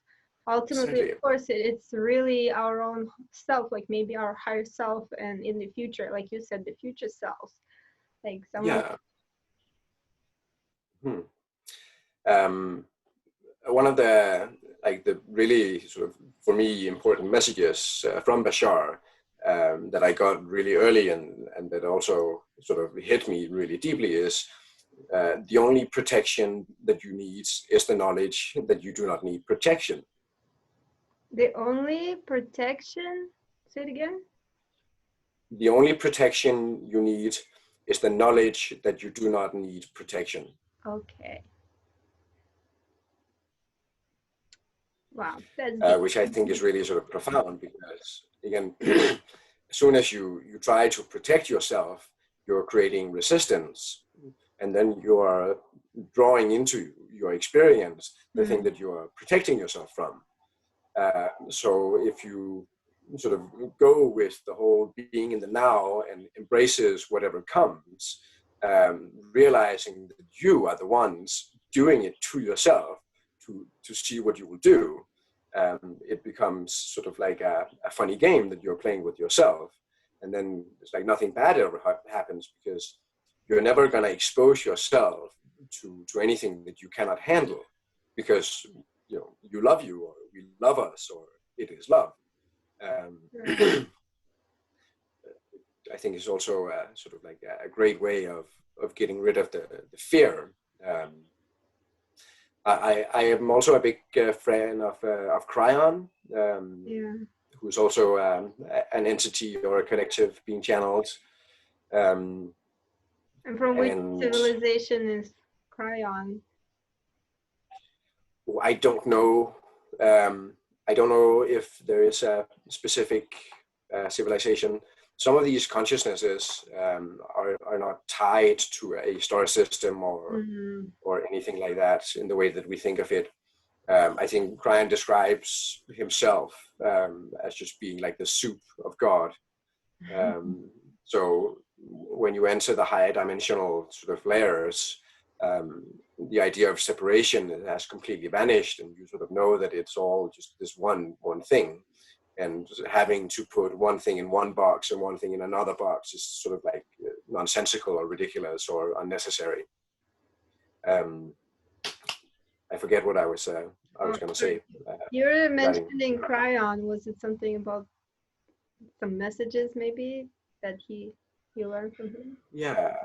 Ultimately, exactly. of course, it's really our own self, like maybe our higher self, and in the future, like you said, the future selves, like someone. Yeah. Hmm. One of the really sort of, for me, important messages from Bashar that I got really early, and that also sort of hit me really deeply is the only protection that you need is the knowledge that you do not need protection. The only protection, say it again. The only protection you need is the knowledge that you do not need protection. Okay. Wow, that's deep. Which I think is really sort of profound, because again, as soon as you try to protect yourself, you're creating resistance, and then you are drawing into your experience the thing that you are protecting yourself from. So if you sort of go with the whole being in the now and embraces whatever comes, realizing that you are the ones doing it to yourself to see what you will do, it becomes sort of like a funny game that you're playing with yourself. And then it's like nothing bad ever happens, because you're never going to expose yourself to anything that you cannot handle, because you love you, or we love us, or it is love. I think it's also sort of like a great way of getting rid of the fear. I am also a big fan of Cryon, who's also an entity or a collective being channeled. And from which civilization is Cryon? I don't know. I don't know if there is a specific civilization. Some of these consciousnesses are not tied to a star system or anything like that in the way that we think of it. I think Cryon describes himself as just being like the soup of God. So when you enter the higher dimensional sort of layers, the idea of separation has completely vanished, and you sort of know that it's all just this one thing. And having to put one thing in one box and one thing in another box is sort of like nonsensical or ridiculous or unnecessary. I forget what I was going to say. You were mentioning Cryon. Was it something about some messages maybe that you learned from him? Yeah.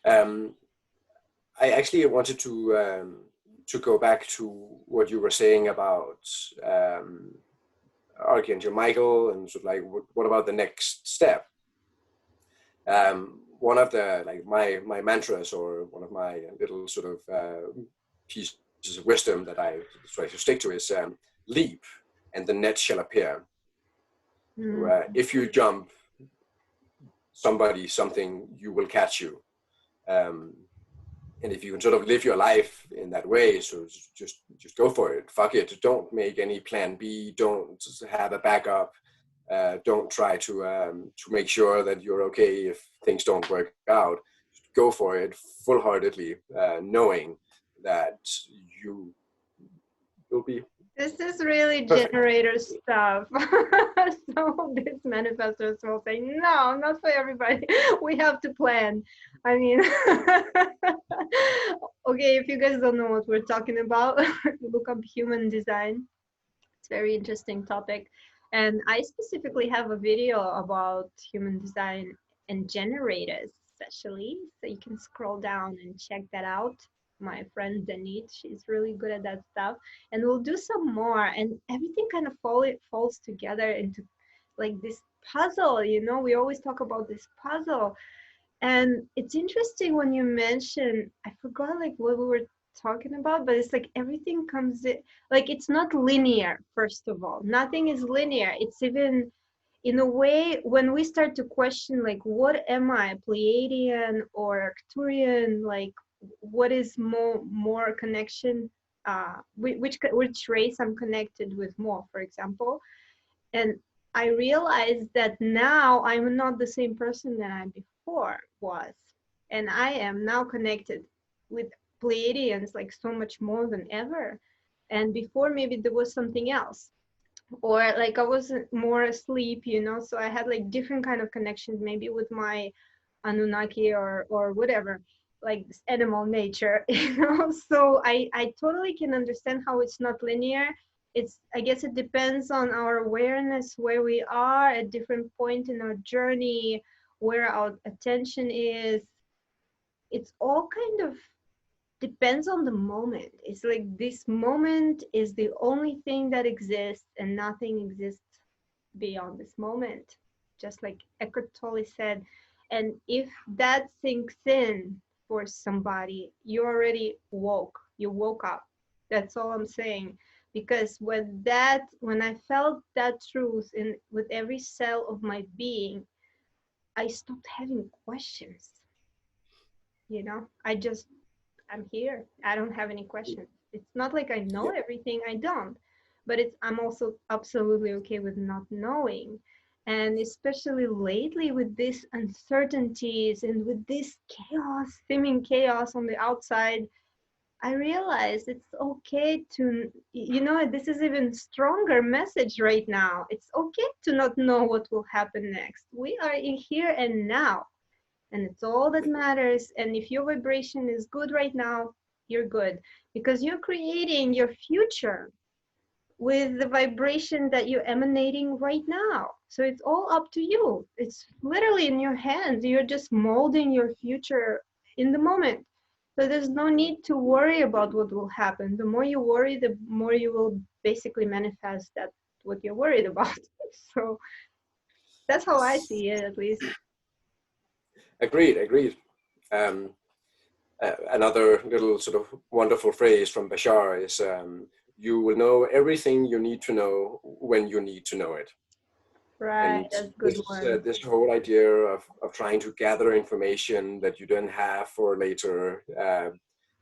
I actually wanted to go back to what you were saying about Archangel Michael, and sort of like what about the next step? One of the my mantras, or one of my little sort of pieces of wisdom that I try to stick to is leap and the net shall appear. If you jump, something, you will catch you. And if you can sort of live your life in that way, so just go for it. Fuck it. Don't make any plan B. Don't have a backup. Don't try to make sure that you're okay if things don't work out. Just go for it full-heartedly, knowing that you'll be. This is really perfect. Generator stuff. So these manifestors will say, no, not for everybody. We have to plan. I mean, okay, if you guys don't know what we're talking about, look up human design. It's a very interesting topic. And I specifically have a video about human design and generators, especially. So you can scroll down and check that out. My friend Danit, she's really good at that stuff, and we'll do some more, and everything kind of falls together into like this puzzle. We always talk about this puzzle, and it's interesting when you mention, I forgot like what we were talking about, but it's like everything comes in, like it's not linear. First of all, nothing is linear. It's even in a way when we start to question, like, what am I, Pleiadian or Arcturian? Like, what is more connection? Which race I'm connected with more, for example. And I realized that now I'm not the same person that I before was, and I am now connected with Pleiadians like so much more than ever. And before maybe there was something else, or like I was more asleep, so I had like different kind of connections, maybe with my Annunaki or whatever, like this animal nature, so I totally can understand how it's not linear. It's, I guess it depends on our awareness, where we are at different point in our journey, where our attention is. It's all kind of depends on the moment. It's like this moment is the only thing that exists, and nothing exists beyond this moment, just like Eckhart Tolle said. And if that sinks in for somebody, you already woke. You woke up. That's all I'm saying. Because when I felt that truth in with every cell of my being, I stopped having questions. I'm here. I don't have any questions. It's not like I know Yeah, everything. I don't. But I'm also absolutely okay with not knowing. And especially lately with these uncertainties and with this chaos, seeming chaos on the outside, I realized it's okay to, this is even stronger message right now. It's okay to not know what will happen next. We are in here and now, and it's all that matters. And if your vibration is good right now, you're good, because you're creating your future with the vibration that you're emanating right now. So it's all up to you. It's literally in your hands. You're just molding your future in the moment. So there's no need to worry about what will happen. The more you worry, the more you will basically manifest that what you're worried about. So that's how I yes. see it, at least. Agreed. Um, Another little sort of wonderful phrase from Bashar is, you will know everything you need to know when you need to know it. Right, And that's a good one. this whole idea of trying to gather information that you don't have for later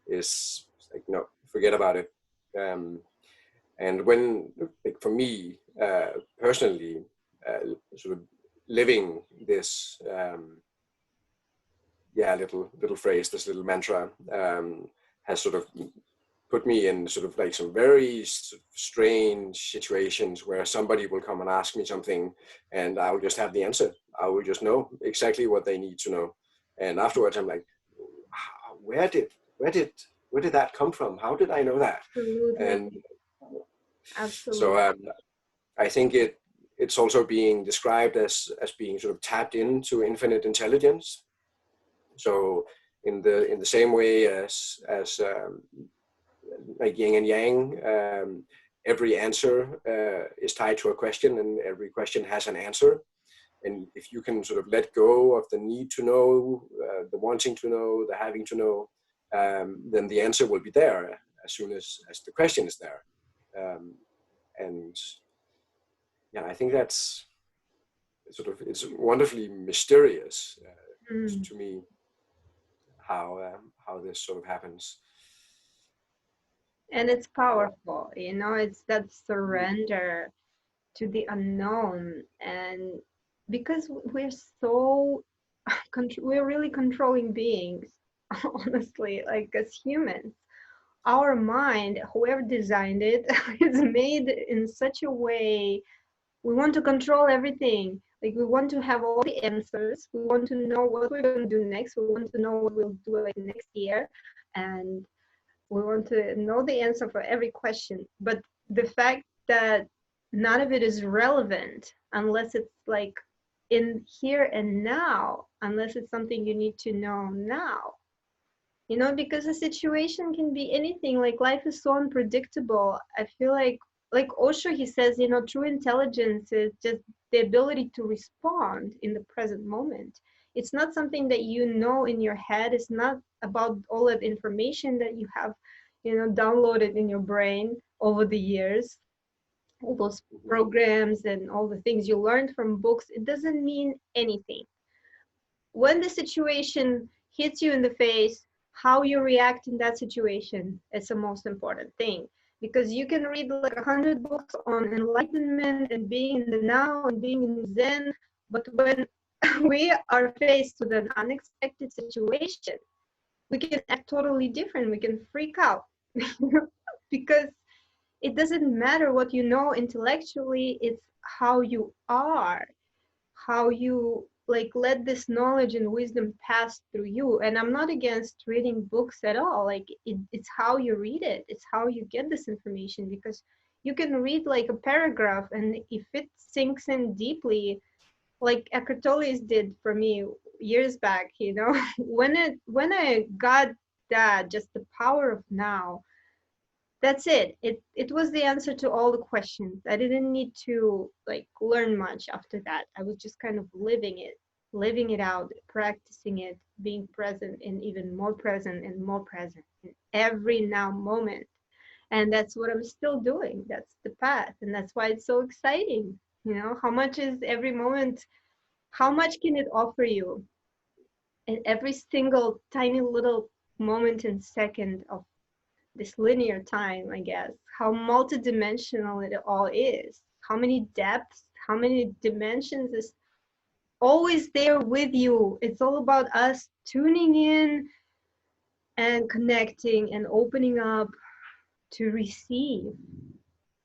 is like, no, forget about it. And when, like for me personally, sort of living this, little phrase, this little mantra, has sort of put me in sort of like some very strange situations where somebody will come and ask me something, and I'll just have the answer. I will just know exactly what they need to know, and afterwards I'm like, where did that come from? How did I know that? Absolutely. And so Absolutely. I think it's also being described as being sort of tapped into infinite intelligence. So in the same way as like yin and yang, every answer is tied to a question, and every question has an answer. And if you can sort of let go of the need to know, the wanting to know, the having to know, then the answer will be there as soon as the question is there. And yeah, I think that's sort of, it's wonderfully mysterious Mm. to me how this sort of happens. And it's Yeah. powerful, it's that surrender to the unknown. And because we're so, we're really controlling beings, honestly, like as humans. Our mind, whoever designed it, is made in such a way. We want to control everything. Like we want to have all the answers. We want to know what we're going to do next. We want to know what we'll do like next year. And we want to know the answer for every question. But the fact that none of it is relevant unless it's like in here and now, unless it's something you need to know now. Because a situation can be anything. Like life is so unpredictable. I feel like Osho, he says, true intelligence is just the ability to respond in the present moment. It's not something that in your head. It's not about all that information that you have, downloaded in your brain over the years, all those programs and all the things you learned from books, it doesn't mean anything. When the situation hits you in the face, how you react in that situation is the most important thing. Because you can read like 100 books on enlightenment and being in the now and being in Zen, but when we are faced with an unexpected situation, we can act totally different. We can freak out because it doesn't matter what you know intellectually, it's how you are, how you like let this knowledge and wisdom pass through you. And I'm not against reading books at all. Like it's how you read it, it's how you get this information, because you can read like a paragraph, and if it sinks in deeply, like Eckhart Tolle's did for me years back, when I got that, just the power of now, that's it. It was the answer to all the questions. I didn't need to like learn much after that. I was just kind of living it out, practicing it, being present, and even more present and more present in every now moment. And that's what I'm still doing. That's the path. And that's why it's so exciting. How much is every moment, how much can it offer you? And every single tiny little moment and second of this linear time, I guess, how multidimensional it all is, how many depths, how many dimensions is always there with you. It's all about us tuning in and connecting and opening up to receive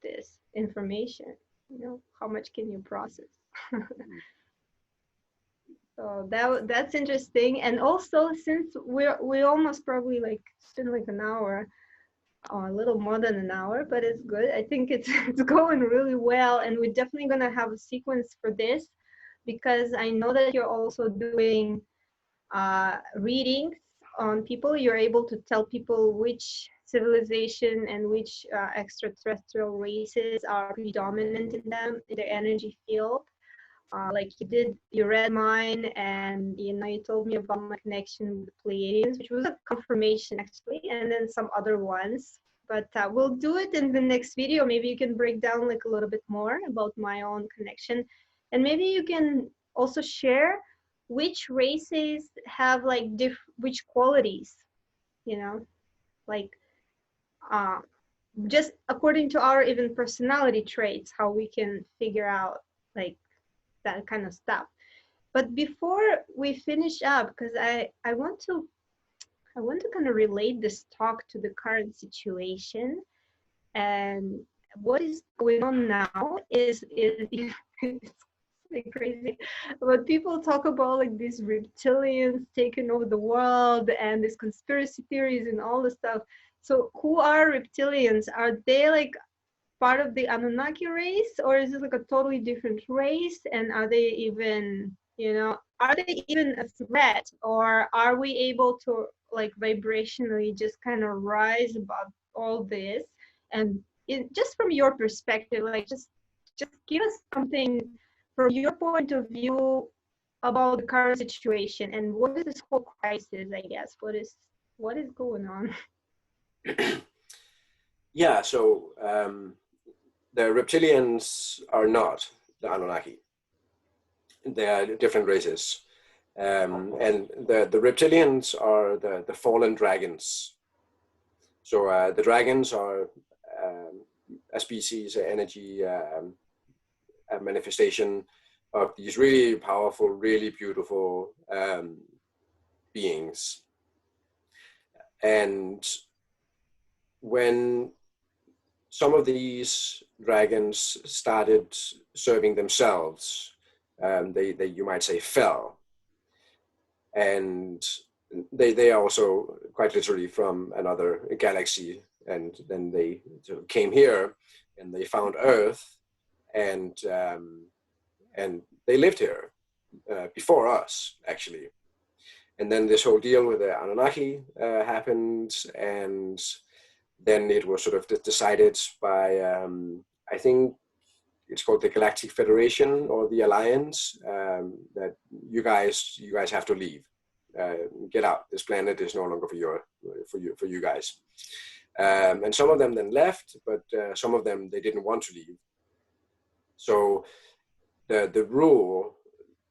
this information. How much can you process? So that's interesting. And also, since we almost probably like spent like an hour, or a little more than an hour, but it's good. I think it's it's going really well, and we're definitely gonna have a sequence for this, because I know that you're also doing readings on people. You're able to tell people which civilization and which extraterrestrial races are predominant in them, in their energy field. Like you read mine, and you told me about my connection with the Pleiadians, which was a confirmation actually, and then some other ones. But we'll do it in the next video. Maybe you can break down like a little bit more about my own connection, and maybe you can also share which races have like which qualities, like uh, just according to our even personality traits, how we can figure out like that kind of stuff. But before we finish up, because I want to kind of relate this talk to the current situation, and what is going on now is it's like crazy. But people talk about like these reptilians taking over the world and these conspiracy theories and all this stuff. So who are reptilians? Are they like part of the Annunaki race, or is it like a totally different race? And are they even, are they even a threat, or are we able to like vibrationally just kind of rise above all this? And just from your perspective, like just give us something from your point of view about the current situation, and what is this whole crisis, I guess? What is going on? Yeah, so the reptilians are not the Anunnaki. They are different races. And the reptilians are the fallen dragons. So the dragons are a species, an energy, a manifestation of these really powerful, really beautiful beings. And when some of these dragons started serving themselves, they you might say fell, and they are also quite literally from another galaxy, and then they sort of came here and they found Earth, and they lived here before us actually. And then this whole deal with the Anunnaki happened, and then it was sort of decided by, I think it's called the Galactic Federation or the Alliance, that you guys have to leave, get out. This planet is no longer for you guys. And some of them then left, but some of them, they didn't want to leave. So the rule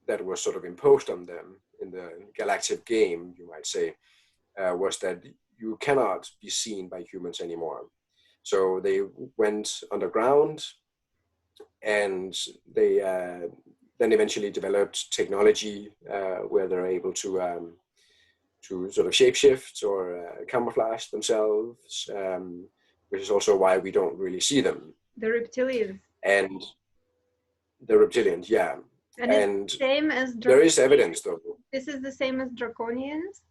that was sort of imposed on them in the galactic game, you might say, was that you cannot be seen by humans anymore. So they went underground, and they then eventually developed technology where they're able to sort of shapeshift or camouflage themselves, which is also why we don't really see them. The reptilians. And the reptilians, yeah. And same as there is evidence, though. This is the same as draconians,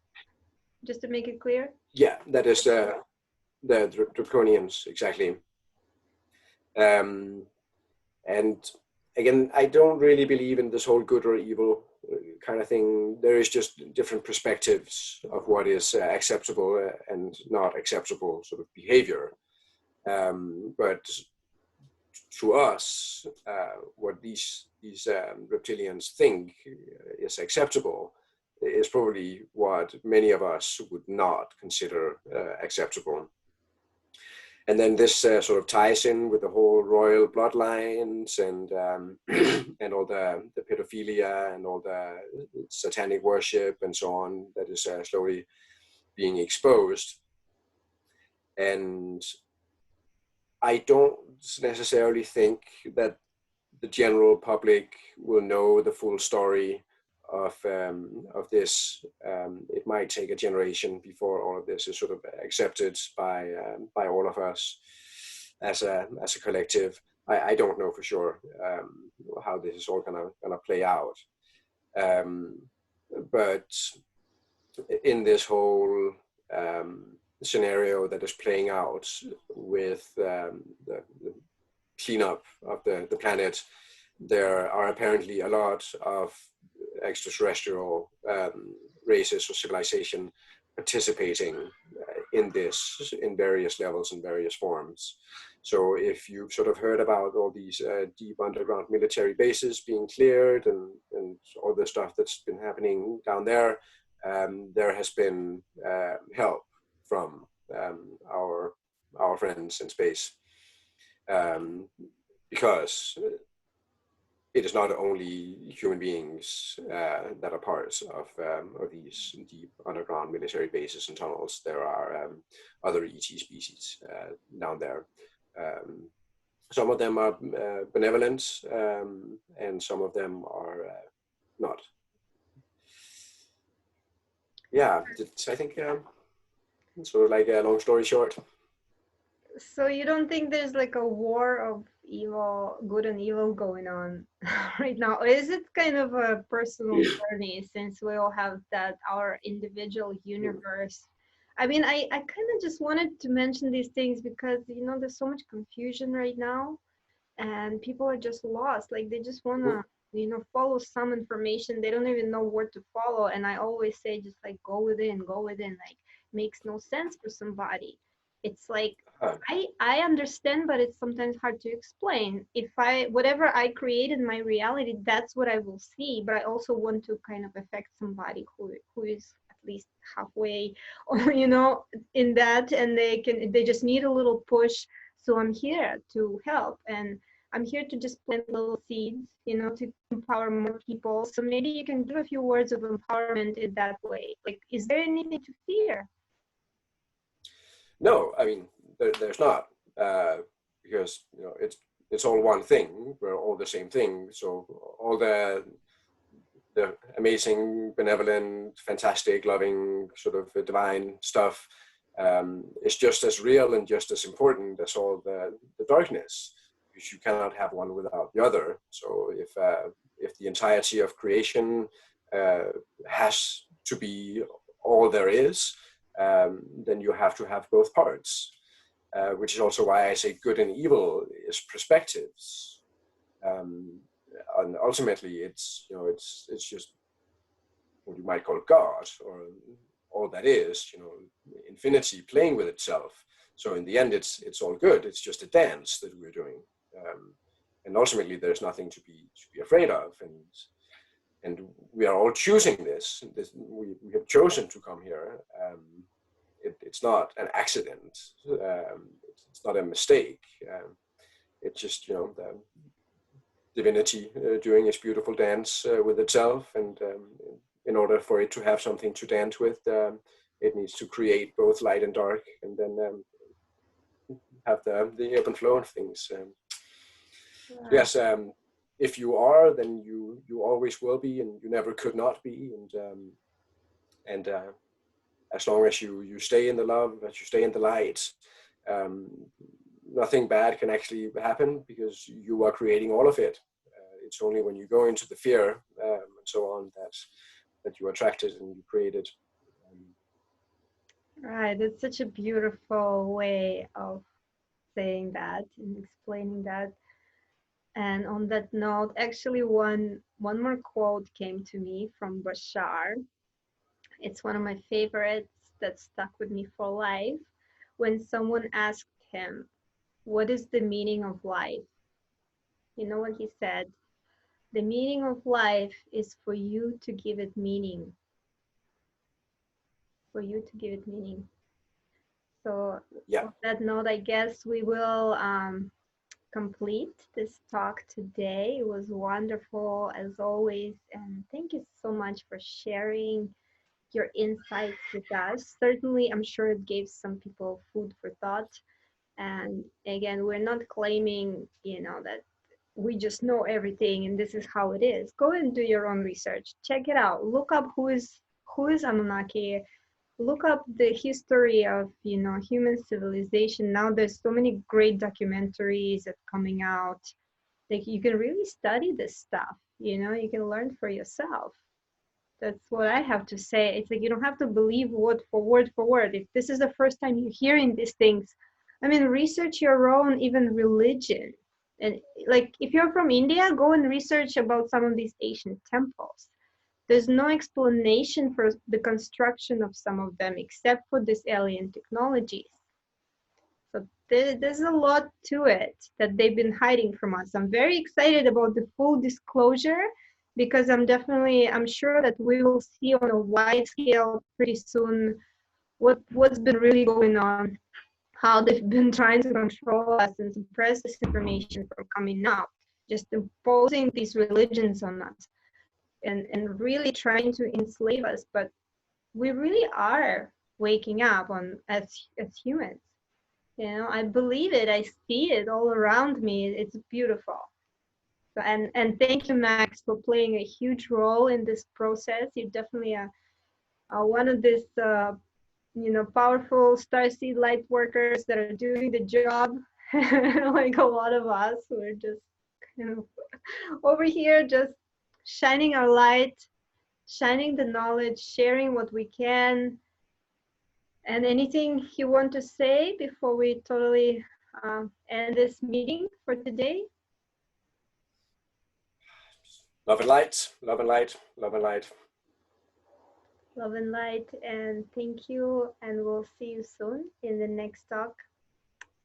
just to make it clear. Yeah, that is the draconians, exactly. And again, I don't really believe in this whole good or evil kind of thing. There is just different perspectives of what is acceptable and not acceptable sort of behavior. But to us, what these reptilians think is acceptable is probably what many of us would not consider acceptable. And then this sort of ties in with the whole royal bloodlines and and all the pedophilia and all the satanic worship and so on that is slowly being exposed. And I don't necessarily think that the general public will know the full story of this. It might take a generation before all of this is sort of accepted by all of us as a collective. I don't know for sure how this is all gonna play out. But in this whole scenario that is playing out with the cleanup of the planet, there are apparently a lot of extraterrestrial races or civilization participating in this in various levels and various forms. So if you've sort of heard about all these deep underground military bases being cleared and all the stuff that's been happening down there, there has been help from our friends in space, because it is not only human beings that are parts of these deep underground military bases and tunnels. There are other ET species down there. Some of them are benevolent, and some of them are not. Yeah, I think sort of like a long story short. So you don't think there's like a war of evil, good and evil going on right now? Or is it kind of a personal journey, since we all have that our individual universe? I mean, I kind of just wanted to mention these things because, you know, there's so much confusion right now and people are just lost. Like they just want to, you know, follow some information. They don't even know where to follow. And I always say, just like go within, like makes no sense for somebody. It's like, I understand, but it's sometimes hard to explain. If whatever I create in my reality, that's what I will see. But I also want to kind of affect somebody who is at least halfway, you know, in that, and they just need a little push. So I'm here to help, and I'm here to just plant little seeds, you know, to empower more people. So maybe you can give a few words of empowerment in that way. Like, is there anything to fear? No, I mean, there's not, because, you know, it's all one thing. We're all the same thing. So all the amazing, benevolent, fantastic, loving, sort of divine stuff is just as real and just as important as all the darkness, because you cannot have one without the other. So if the entirety of creation has to be all there is, then you have to have both parts, which is also why I say good and evil is perspectives. And ultimately, it's, you know, it's just what you might call God, or all that is, you know, infinity playing with itself. So in the end, it's all good. It's just a dance that we're doing, and ultimately, there's nothing to be afraid of. And we are all choosing this. We have chosen to come here. it's not an accident. It's not a mistake. It's just, the divinity doing its beautiful dance with itself, and in order for it to have something to dance with, it needs to create both light and dark, and then have the ebb and flow of things. Yes, if you are, then you always will be, and you never could not be, and as long as you stay in the love, as you stay in the light, nothing bad can actually happen, because you are creating all of it. It's only when you go into the fear and so on that you are attracted and you create it. Right, it's such a beautiful way of saying that and explaining that. And on that note, actually one more quote came to me from Bashar. It's one of my favorites that stuck with me for life. When someone asked him, "What is the meaning of life?" You know what he said? "The meaning of life is for you to give it meaning." For you to give it meaning. So Yeah. on that note, I guess we will complete this talk today. It was wonderful as always, and thank you so much for sharing your insights with us. Certainly, I'm sure it gave some people food for thought. And again, we're not claiming, that we just know everything and this is how it is. Go and do your own research. Check it out. Look up who is Anunnaki. Look up the history of human civilization. Now there's so many great documentaries that coming out. Like, you can really study this stuff. You can learn for yourself. That's what I have to say. It's like, you don't have to believe word for word. If this is the first time you're hearing these things, I mean, research your own even religion. And like, if you're from India, go and research about some of these ancient temples. There's no explanation for the construction of some of them except for this alien technologies. So there's a lot to it that they've been hiding from us. I'm very excited about the full disclosure, because I'm sure that we will see on a wide scale pretty soon what's been really going on, how they've been trying to control us and suppress this information from coming out, just imposing these religions on us. And really trying to enslave us, but we really are waking up as humans. I believe it. I see it all around me. It's beautiful. So, and thank you, Max, for playing a huge role in this process. You're definitely one of these powerful starseed light workers that are doing the job. Like a lot of us, we're just over here, just shining our light, shining the knowledge, sharing what we can. And anything you want to say before we totally end this meeting for today? Love and light, love and light, love and light. Love and light, and thank you. And we'll see you soon in the next talk.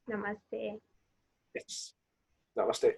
Namaste. Yes. Namaste.